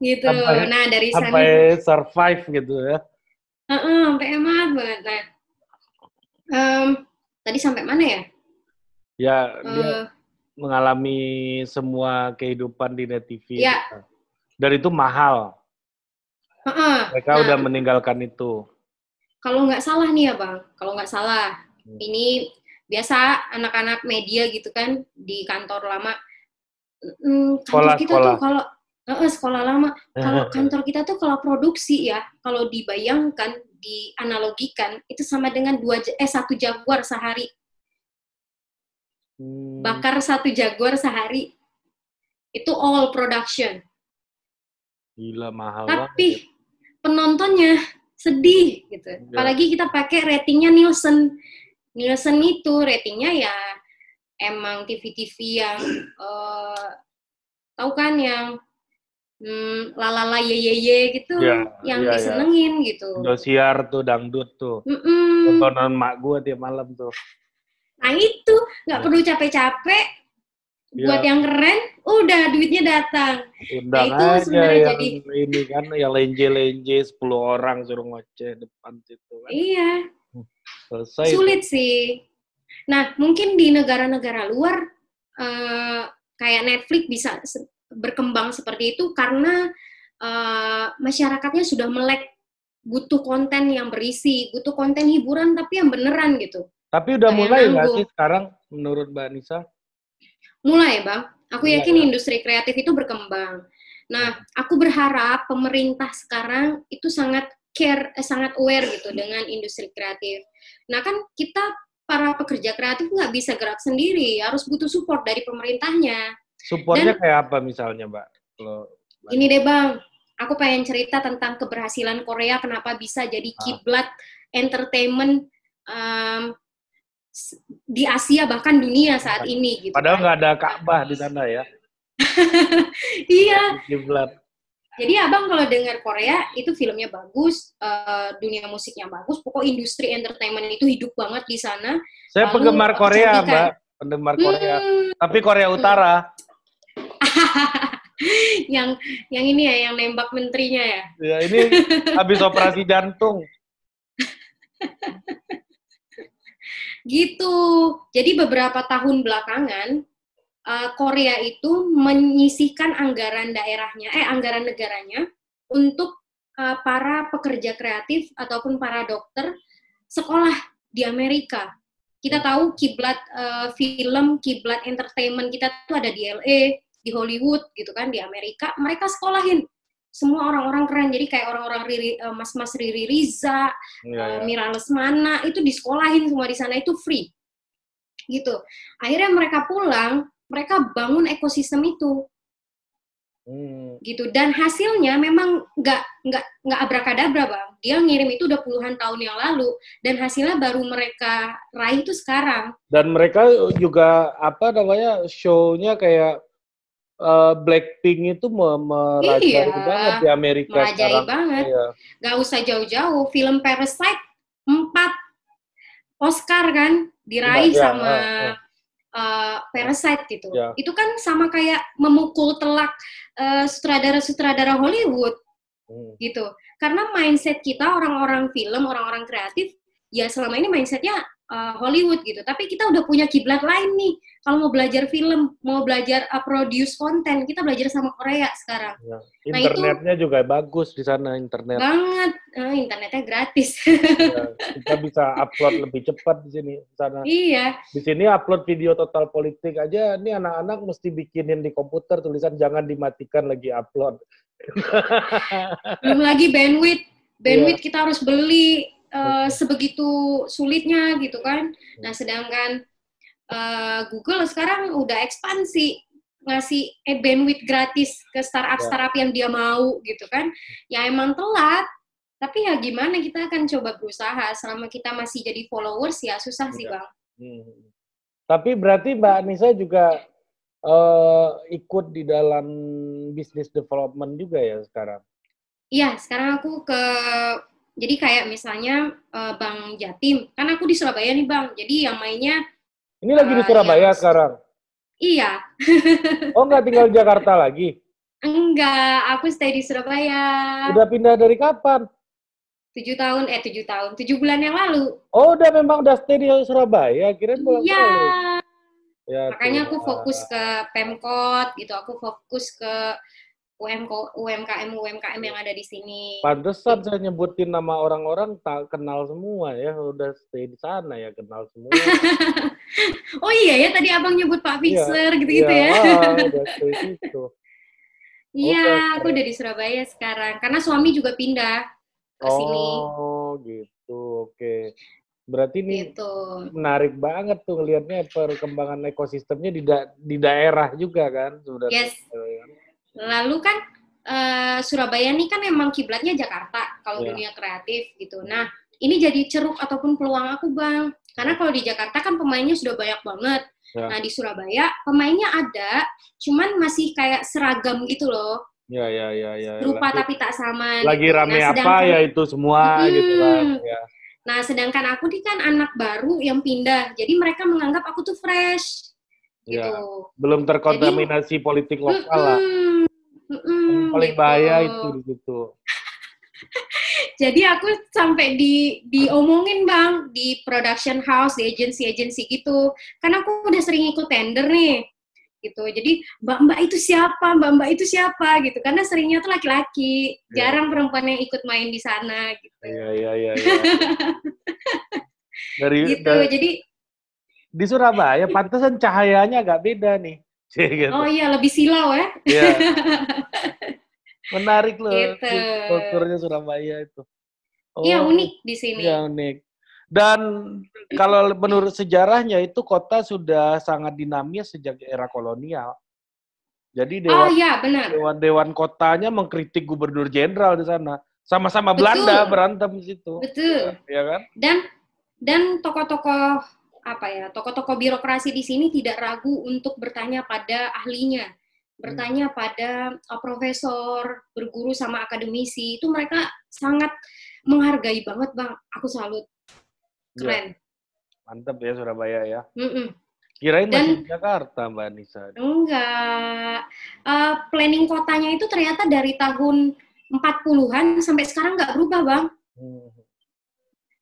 Gitu. Nah, dari sana sampai survive gitu ya. Sampai hemat banget. Nah, tadi sampai mana ya? Ya, dia mengalami semua kehidupan di Net TV. Ya. Dan itu mahal. Mereka udah meninggalkan itu. Kalau nggak salah nih ya, Bang. Kalau nggak salah. Ini biasa anak-anak media gitu kan, di kantor lama. Kantor kita tuh kalau sekolah lama, kalau kantor kita tuh kalau produksi ya, kalau dibayangkan, dianalogikan, itu sama dengan 1 Jaguar sehari. Bakar 1 Jaguar sehari. Itu all production. Gila, mahal banget. Tapi penontonnya sedih gitu. Ya. Apalagi kita pakai ratingnya Nielsen. Nielsen itu ratingnya ya emang TV-TV yang tahu kan yang lalala ye gitu, yang disenengin gitu. Indosiar tuh, dangdut tuh. Tontonan mak gue tiap malam tuh. Nah itu, nggak perlu capek-capek. Buat yang keren, udah duitnya datang. Undang nah, itu aja yang jadi ini kan, yang lenje-lenje 10 orang suruh ngoceh depan situ kan. Iya. Selesai. Sulit sih. Nah, mungkin di negara-negara luar kayak Netflix bisa berkembang seperti itu karena masyarakatnya sudah melek, butuh konten yang berisi, butuh konten hiburan tapi yang beneran gitu. Tapi udah mulai nggak sih sekarang menurut Mbak Nisa? Mulai, Bang. Aku yakin industri kreatif itu berkembang. Nah, aku berharap pemerintah sekarang itu sangat sangat aware gitu dengan industri kreatif. Nah, kan kita para pekerja kreatif nggak bisa gerak sendiri, harus butuh support dari pemerintahnya. Supportnya kayak apa misalnya, Mbak? Ini deh, Bang. Aku pengen cerita tentang keberhasilan Korea, kenapa bisa jadi kiblat entertainment di Asia bahkan dunia saat ini gitu. Padahal nggak ada Ka'bah di sana ya. Iya. Jadi abang kalau dengar Korea itu filmnya bagus, dunia musiknya bagus, pokok industri entertainment itu hidup banget di sana. Saya penggemar Korea, Mbak, penggemar Korea. Tapi Korea Utara. yang ini ya, yang nembak menterinya ya. Ya ini habis operasi jantung. Gitu. Jadi beberapa tahun belakangan Korea itu menyisihkan anggaran daerahnya, anggaran negaranya untuk para pekerja kreatif ataupun para dokter sekolah di Amerika. Kita tahu kiblat film, kiblat entertainment kita tuh ada di LA, di Hollywood gitu kan, di Amerika. Mereka sekolahin semua orang-orang keren, jadi kayak orang-orang Mas Riri Riza, Mira Lesmana, itu disekolahin semua di sana, itu free. Gitu. Akhirnya mereka pulang, mereka bangun ekosistem itu. Gitu. Dan hasilnya memang nggak abrakadabra, Bang. Dia ngirim itu udah puluhan tahun yang lalu, dan hasilnya baru mereka raih itu sekarang. Dan mereka juga, show-nya kayak Blackpink itu merajai banget di Amerika merajai sekarang. Banget. Iya. Gak usah jauh-jauh. Film Parasite 4 Oscar kan diraih sama Parasite gitu. Ya. Itu kan sama kayak memukul telak sutradara-sutradara Hollywood gitu. Karena mindset kita orang-orang film, orang-orang kreatif, ya selama ini mindsetnya Hollywood gitu. Tapi kita udah punya kiblat lain nih. Kalau mau belajar film, mau belajar produce konten, kita belajar sama Korea sekarang. Ya. Nah itu Internetnya juga bagus di sana, internet. banget, internetnya gratis. Ya, kita bisa upload lebih cepat di sini, di sana. Iya. Di sini upload video total politik aja, ini anak-anak mesti bikinin di komputer tulisan jangan dimatikan lagi upload. Belum lagi bandwidth kita harus beli sebegitu sulitnya gitu kan. Nah sedangkan Google sekarang udah ekspansi ngasih bandwidth gratis ke startup yang dia mau gitu kan. Ya emang telat, tapi ya gimana, kita akan coba berusaha. Selama kita masih jadi followers ya susah sih Bang. Tapi berarti Mbak Nisa juga ikut di dalam business development juga ya sekarang? Iya, sekarang aku jadi kayak misalnya Bank Jatim, kan aku di Surabaya nih Bang, jadi yang mainnya... Ini lagi di Surabaya sekarang? Iya. Oh, nggak tinggal di Jakarta lagi? Enggak, aku stay di Surabaya. Udah pindah dari kapan? 7 bulan yang lalu. Oh, memang udah stay di Surabaya, kirain pulang balik. Iya. Ya, makanya aku fokus ke Pemkot gitu, aku fokus ke UMKM yang ada di sini. Pantesan saya nyebutin nama orang-orang tak kenal semua ya, udah stay di sana ya, kenal semua. Oh iya ya, tadi abang nyebut Pak Fixer gitu-gitu ya. Udah stay situ. Iya, aku udah di Surabaya sekarang, karena suami juga pindah ke sini. Oh gitu, oke. Berarti ini gitu. Menarik banget tuh ngelihatnya perkembangan ekosistemnya di daerah juga kan sebenarnya. Yes. Lalu kan Surabaya ini kan emang kiblatnya Jakarta kalau dunia kreatif gitu. Nah, ini jadi ceruk ataupun peluang aku Bang. Karena kalau di Jakarta kan pemainnya sudah banyak banget. Nah, di Surabaya pemainnya ada, cuman masih kayak seragam gitu loh. Ya. Rupa tapi tak sama. Lagi gitu. Rame apa ya itu semua gitu kan. Ya. Nah, sedangkan aku ini kan anak baru yang pindah. Jadi mereka menganggap aku tuh fresh. Gitu. Belum terkontaminasi politik lokal lah. Paling gitu. bahaya itu di situ. Jadi aku sampai diomongin Bang di production house, di agensi gitu. Karena aku udah sering ikut tender nih. Gitu. Jadi mbak-mbak itu siapa gitu. Karena seringnya tuh laki-laki. Jarang perempuan yang ikut main di sana gitu. Iya. Jadi di Surabaya pantesan cahayanya agak beda nih. Gitu. Oh iya, lebih silau ya. Iya. Menarik loh gitu. Kulturnya Surabaya itu. Iya, unik di sini. Iya, unik. Dan kalau menurut sejarahnya itu kota sudah sangat dinamis sejak era kolonial. Jadi dewan kotanya mengkritik gubernur jenderal di sana. Sama-sama Belanda berantem di situ. Betul. Ya kan? Dan tokoh-tokoh birokrasi di sini tidak ragu untuk bertanya pada ahlinya, bertanya pada profesor, berguru sama akademisi. Itu mereka sangat menghargai banget Bang. Aku salut. Keren. Ya. Mantap ya Surabaya ya. Kirain masih di Jakarta Mbak Nisa. Enggak. Planning kotanya itu ternyata dari tahun 40-an sampai sekarang nggak berubah Bang.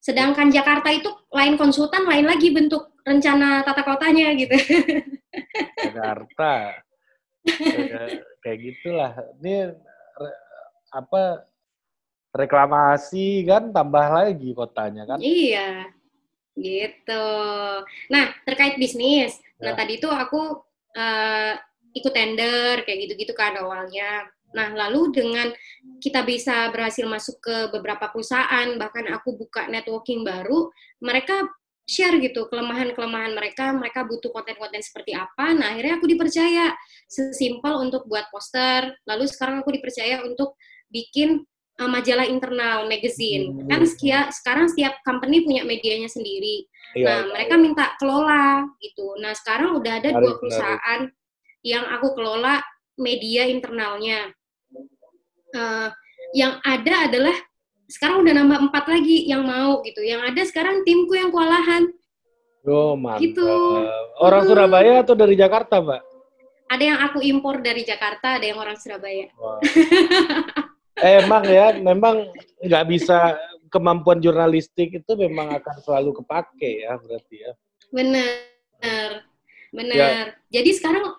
Sedangkan Jakarta itu lain konsultan, lain lagi bentuk rencana tata kotanya gitu. Jakarta. Kayak gitulah. Ini reklamasi kan tambah lagi kotanya kan? Iya. Gitu. Nah, terkait bisnis. Nah, tadi tuh aku ikut tender kayak gitu-gitu kan awalnya. Nah, lalu dengan kita bisa berhasil masuk ke beberapa perusahaan, bahkan aku buka networking baru, mereka share gitu kelemahan-kelemahan mereka butuh konten-konten seperti apa. Nah, akhirnya aku dipercaya sesimpel untuk buat poster, lalu sekarang aku dipercaya untuk bikin majalah internal, magazine. Kan sekarang setiap company punya medianya sendiri. Nah, mereka minta kelola gitu. Nah, sekarang udah ada 2 perusahaan yang aku kelola media internalnya. Yang ada adalah sekarang udah nambah 4 lagi yang mau gitu. Yang ada sekarang timku yang kewalahan. Oh, mantap. Gitu. Orang Surabaya atau dari Jakarta, Mbak? Ada yang aku impor dari Jakarta, ada yang orang Surabaya. Wow. Emang ya, memang nggak bisa kemampuan jurnalistik itu memang akan selalu kepake ya berarti ya. Benar. Ya. Jadi sekarang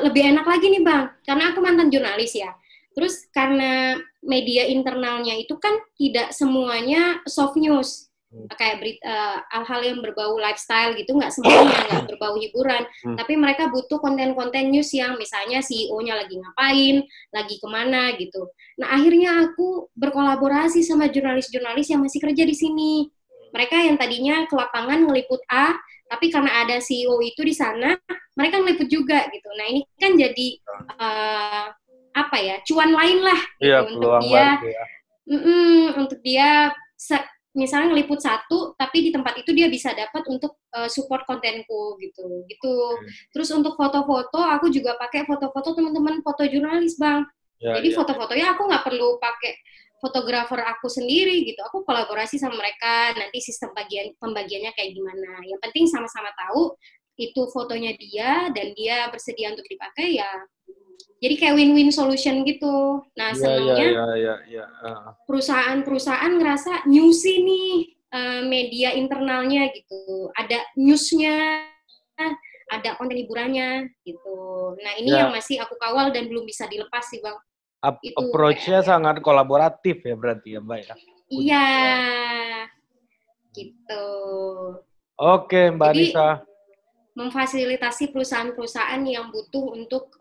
lebih enak lagi nih Bang, karena aku mantan jurnalis ya. Terus karena media internalnya itu kan tidak semuanya soft news, kayak hal-hal yang berbau lifestyle gitu, nggak semuanya, nggak berbau hiburan. Tapi mereka butuh konten-konten news yang misalnya CEO-nya lagi ngapain, lagi kemana gitu. Nah akhirnya aku berkolaborasi sama jurnalis-jurnalis yang masih kerja di sini. Mereka yang tadinya ke lapangan ngeliput A, tapi karena ada CEO itu di sana, mereka ngeliput juga gitu. Nah ini kan jadi apa ya, cuan lain lah gitu, untuk dia, ya. Untuk dia misalnya ngeliput satu, tapi di tempat itu dia bisa dapat untuk support kontenku gitu. Terus untuk foto-foto, aku juga pakai foto-foto teman-teman foto jurnalis Bang. Jadi foto-fotonya aku nggak perlu pakai fotografer aku sendiri gitu, aku kolaborasi sama mereka, nanti sistem pembagiannya kayak gimana. Yang penting sama-sama tahu itu fotonya dia dan dia bersedia untuk dipakai ya. Jadi kayak win-win solution gitu. Nah senangnya perusahaan-perusahaan ngerasa newsy nih media internalnya gitu, ada newsnya, ada konten hiburannya gitu. Nah ini yang masih aku kawal dan belum bisa dilepas sih Bang. Approach-nya sangat kolaboratif ya berarti ya Mbak ya? Iya, gitu. Oke Mbak Nisa. Memfasilitasi perusahaan-perusahaan yang butuh untuk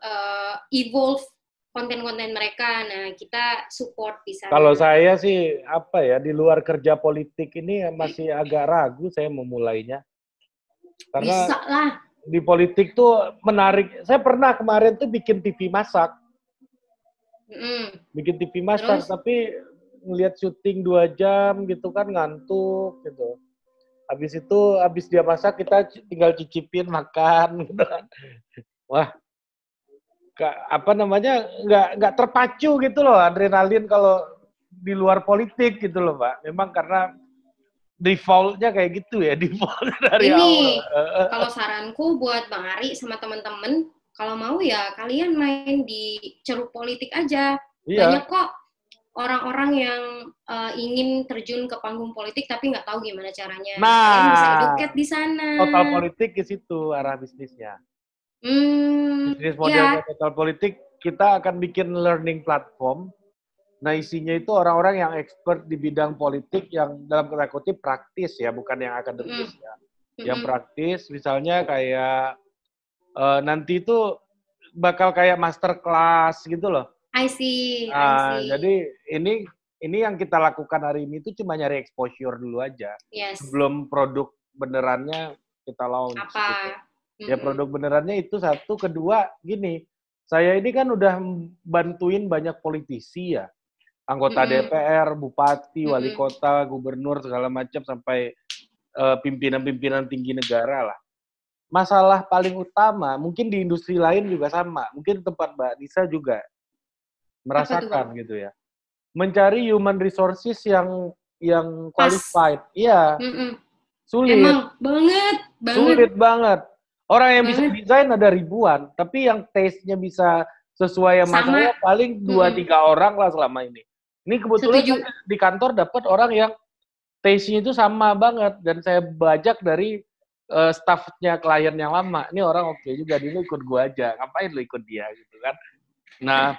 evolve konten-konten mereka. Nah, kita support di sana. Kalau saya sih apa ya, di luar kerja politik ini masih agak ragu saya memulainya. Karena bisa lah. Di politik tuh menarik. Saya pernah kemarin tuh bikin TV masak. Bikin TV masak, terus? Tapi ngelihat syuting 2 jam gitu kan ngantuk gitu. Habis dia masak kita tinggal cicipin makan gitu kan. Wah, apa namanya, nggak terpacu gitu loh adrenalin kalau di luar politik gitu loh Pak. Memang karena default-nya kayak gitu ya, default dari awal. Kalau saranku buat Bang Ari sama teman-teman, kalau mau ya kalian main di ceruk politik aja. Banyak kok orang-orang yang ingin terjun ke panggung politik tapi nggak tahu gimana caranya. Nah, kalian bisa educate di sana. Total Politik ke situ arah bisnisnya. Bisnis model Total Politik, kita akan bikin learning platform. Nah, isinya itu orang-orang yang expert di bidang politik yang dalam kata kutip praktis ya, bukan yang akademis ya. Yang praktis, misalnya kayak nanti itu bakal kayak master class gitu loh. I see. Jadi ini yang kita lakukan hari ini itu cuma nyari exposure dulu aja. Sebelum produk benerannya kita launch. Gitu. Ya produk benerannya itu satu, kedua gini. Saya ini kan udah bantuin banyak politisi ya. Anggota DPR, bupati, wali kota, gubernur segala macam sampai pimpinan-pimpinan tinggi negara lah. Masalah paling utama mungkin di industri lain juga sama. Mungkin tempat Mbak Nisa juga merasakan gitu ya, mencari human resources yang qualified, iya, sulit, sulit banget. Orang yang bisa desain ada ribuan, tapi yang taste-nya bisa sesuai sama saya paling 2-3 orang lah selama ini. Ini kebetulan di kantor dapat orang yang taste-nya itu sama banget, dan saya bajak dari staff-nya klien yang lama. Ini orang oke juga, dulu ikut gua aja, ngapain lu ikut dia gitu kan. Nah,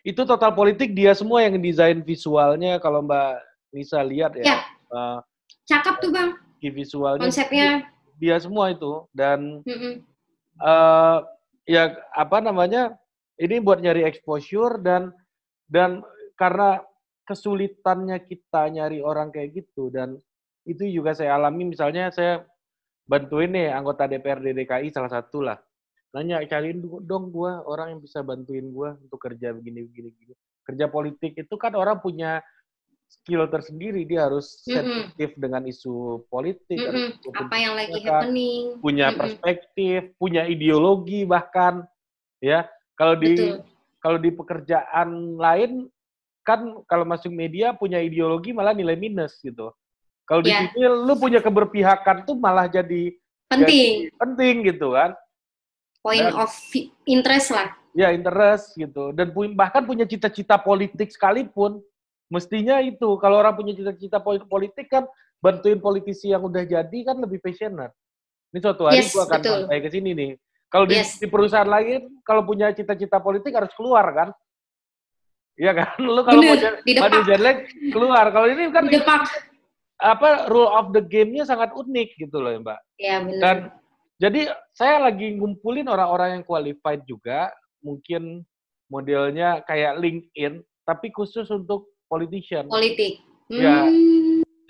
itu Total Politik dia semua yang desain visualnya, kalau Mbak Nisa lihat ya. Cakep tuh Bang. Visualnya. Konsepnya. Dia semua itu. Dan ya apa namanya, ini buat nyari exposure dan karena kesulitannya kita nyari orang kayak gitu, dan itu juga saya alami. Misalnya saya bantuin nih anggota DPRD DKI salah satu lah. Nanya, cariin dong gue orang yang bisa bantuin gue untuk kerja begini. Kerja politik itu kan orang punya skill tersendiri, dia harus sensitif dengan isu politik, apa yang lagi happening, punya perspektif, punya ideologi bahkan, ya. Kalau di pekerjaan lain kan kalau masuk media punya ideologi malah nilai minus gitu. Kalau di sini lu punya keberpihakan tuh malah jadi penting gitu kan. Point of interest lah. Ya, interest gitu. Dan bahkan punya cita-cita politik sekalipun, Mestinya itu, kalau orang punya cita-cita politik kan, bantuin politisi yang udah jadi kan lebih passionate. Ini suatu hari Yes, gue akan betul. sampai ke sini nih. Kalau Yes. di perusahaan lain, kalau punya cita-cita politik harus keluar kan? Iya kan? Lu kalau mau Bener, di maju depak. jelek, keluar. Kalau ini kan Di depak. rule of the game-nya sangat unik gitu loh ya, Mbak. Ya, bener. Dan jadi saya lagi ngumpulin orang-orang yang qualified juga, mungkin modelnya kayak LinkedIn, tapi khusus untuk politician. Politik. Ya,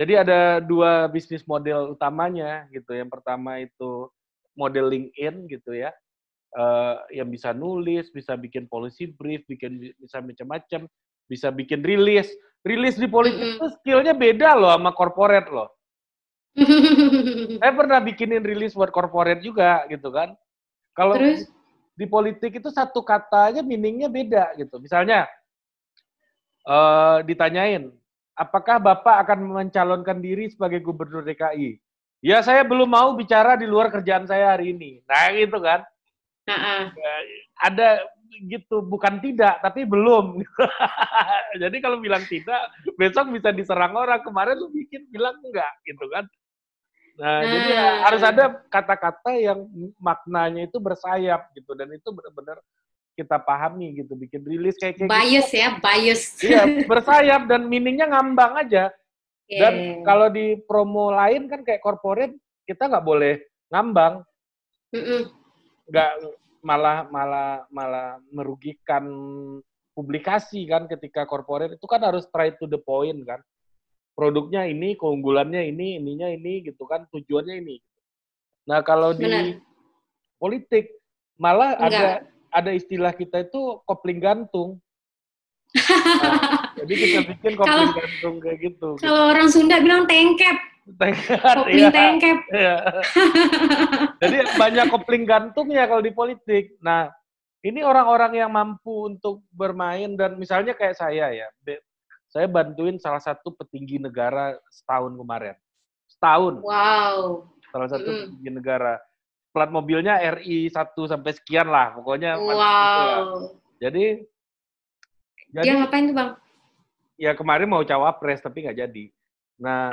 jadi ada 2 bisnis model utamanya gitu. Yang pertama itu model LinkedIn gitu ya, yang bisa nulis, bisa bikin policy brief, bisa macam-macam, bisa bikin rilis. Rilis di politik itu skill-nya beda loh sama corporate loh. Saya pernah bikinin rilis buat corporate juga gitu kan. Kalau di politik itu satu kata aja meaning-nya beda gitu. Misalnya ditanyain, apakah Bapak akan mencalonkan diri sebagai gubernur DKI? Ya, saya belum mau bicara di luar kerjaan saya hari ini. Nah, gitu kan. Ada gitu, bukan tidak, tapi belum. Jadi kalau bilang tidak, besok bisa diserang orang. Kemarin lu bilang enggak, gitu kan. Nah, jadi harus ada kata-kata yang maknanya itu bersayap gitu, dan itu benar-benar kita pahami gitu, bikin rilis kayak bias gitu. Ya, bias. Iya, bersayap dan meaningnya ngambang aja. Dan kalau di promo lain kan kayak corporate, kita nggak boleh ngambang. Nggak, malah merugikan publikasi kan ketika corporate itu kan harus straight to the point kan. Produknya ini, keunggulannya ini, ininya ini gitu kan, tujuannya ini. Nah, kalau di politik malah ada istilah kita itu kopling gantung. Nah, jadi kita bikin kopling gantung kayak gitu. Kalau orang Sunda bilang tengkep. Kopling tengkep. Iya. Jadi banyak kopling gantungnya kalau di politik. Nah, ini orang-orang yang mampu untuk bermain, dan misalnya kayak saya ya, saya bantuin salah satu petinggi negara setahun kemarin. Setahun. Wow. Salah satu petinggi negara. Plat mobilnya RI 1 sampai sekian lah, pokoknya. Wow. Jadi dia ngapain tuh, Bang? Ya kemarin mau cawapres tapi nggak jadi. Nah,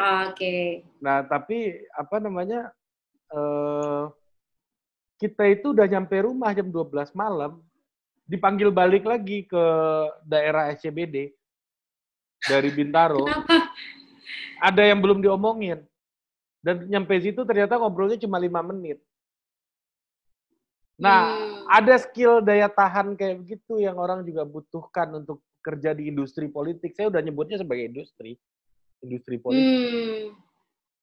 nah tapi apa namanya? Kita itu udah nyampe rumah jam 12 malam, dipanggil balik lagi ke daerah SCBD dari Bintaro. Kenapa? Ada yang belum diomongin. Dan nyampe situ ternyata ngobrolnya cuma 5 menit. Nah, ada skill daya tahan kayak begitu yang orang juga butuhkan untuk kerja di industri politik. Saya udah nyebutnya sebagai industri politik.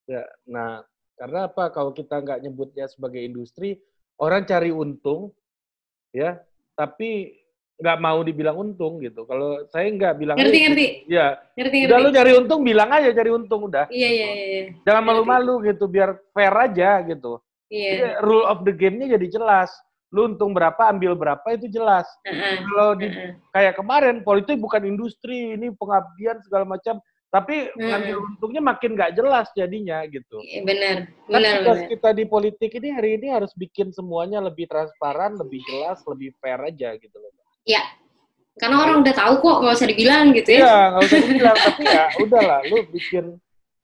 Ya, nah, karena apa? Kalau kita nggak nyebutnya sebagai industri, orang cari untung, ya, tapi nggak mau dibilang untung gitu. Kalau saya nggak bilang ngerti. Ya, ngerti. Udah lu cari untung, bilang aja cari untung udah. Iya. Jangan malu-malu gitu, biar fair aja gitu. Iya. Jadi rule of the game-nya jadi jelas. Lu untung berapa, ambil berapa, itu jelas. Kalau di kayak kemarin, politik bukan industri, ini pengabdian segala macam. Tapi ngambil untungnya makin nggak jelas jadinya gitu. Benar. Tugas kita di politik ini hari ini harus bikin semuanya lebih transparan, lebih jelas, lebih fair aja gitu loh. Iya. Karena orang udah tahu kok, nggak usah dibilang gitu ya. Iya, nggak usah dibilang, tapi ya udahlah, lu bikin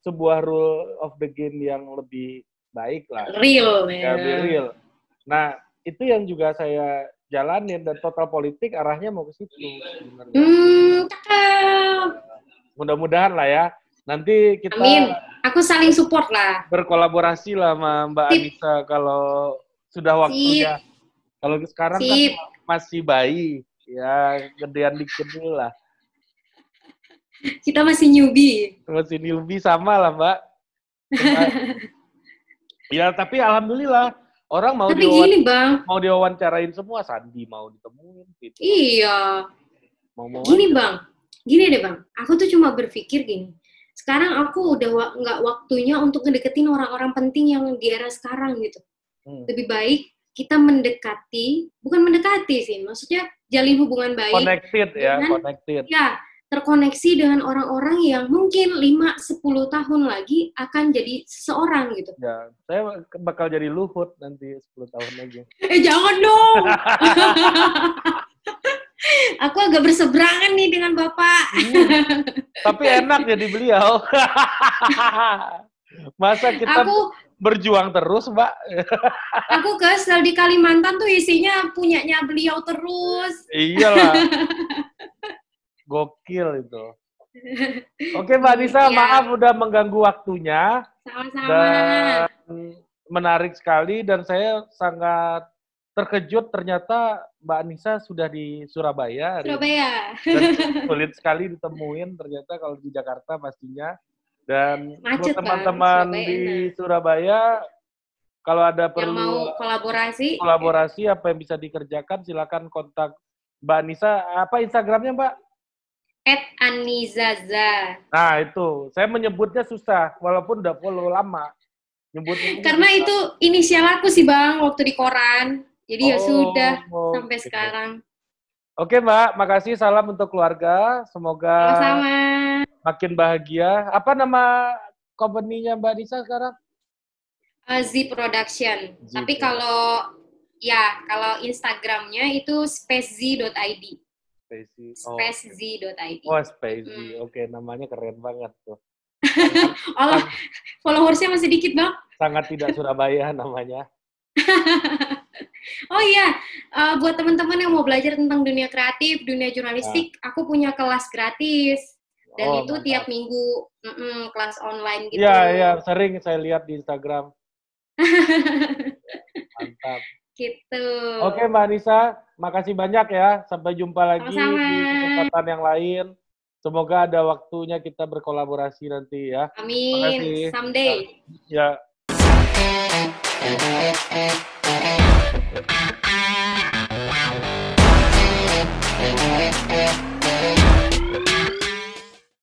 sebuah rule of the game yang lebih baik lah. Real. Ya, lebih real. Nah, itu yang juga saya jalanin, dan total politik arahnya mau ke situ sebenarnya. Mudah-mudahan lah ya. Nanti kita Aku saling support lah. Berkolaborasi lah sama Mbak Anissa kalau sudah waktunya. Kalau sekarang kan masih bayi, ya gedean dikit dulu lah. Kita masih newbie. Masih newbie sama lah, Mbak. Ya, tapi alhamdulillah orang mau mau diwawancarain semua. Sandi mau ditemuin gitu. Iya. Gini deh Bang, aku tuh cuma berpikir gini, sekarang aku udah nggak waktunya untuk ngedeketin orang-orang penting yang di era sekarang gitu. Lebih baik kita bukan mendekati sih, maksudnya jalin hubungan baik. Connected. Ya, terkoneksi dengan orang-orang yang mungkin 5-10 tahun lagi akan jadi seseorang gitu. Ya, saya bakal jadi Luhut nanti 10 tahun lagi. Jangan dong! Aku agak berseberangan nih dengan Bapak. Tapi enak jadi beliau. Masa kita berjuang terus, Mbak? Aku kesel, di Kalimantan tuh isinya punyanya beliau terus. Iyalah. Gokil itu. Oke, Mbak Anissa, maaf udah mengganggu waktunya. Sama-sama. Dan menarik sekali, dan saya sangat terkejut ternyata Mbak Anissa sudah di Surabaya. Surabaya. Dan sulit sekali ditemuin ternyata kalau di Jakarta pastinya. Dan macet, buat teman-teman di Surabaya, kalau ada perlu yang mau kolaborasi apa yang bisa dikerjakan, silakan kontak Mbak Anissa. Apa Instagramnya, Mbak? @anizaza. Nah, itu. Saya menyebutnya susah, walaupun udah follow lama. Nyebutnya karena susah. Itu inisial aku sih, Bang, waktu di koran. Jadi ya sudah, sampai sekarang. Oke, Mbak. Makasih. Salam untuk keluarga. Semoga sama-sama makin bahagia. Apa nama company-nya Mbak Anissa sekarang? Z Production. Tapi kalau Instagramnya itu spacez.id. Spacez.id. Oh, Spacez. Oke, namanya keren banget tuh. Followersnya masih dikit, Bang. Sangat tidak Surabaya namanya. Oh iya, buat teman-teman yang mau belajar tentang dunia kreatif, dunia jurnalistik, aku punya kelas gratis. Dan itu mantap. Tiap minggu kelas online gitu. Iya, sering saya lihat di Instagram. Mantap. Gitu. Oke, Mbak Anissa, makasih banyak ya. Sampai jumpa lagi sama-sama. Di kesempatan yang lain. Semoga ada waktunya kita berkolaborasi nanti ya. Amin. Someday. Ya.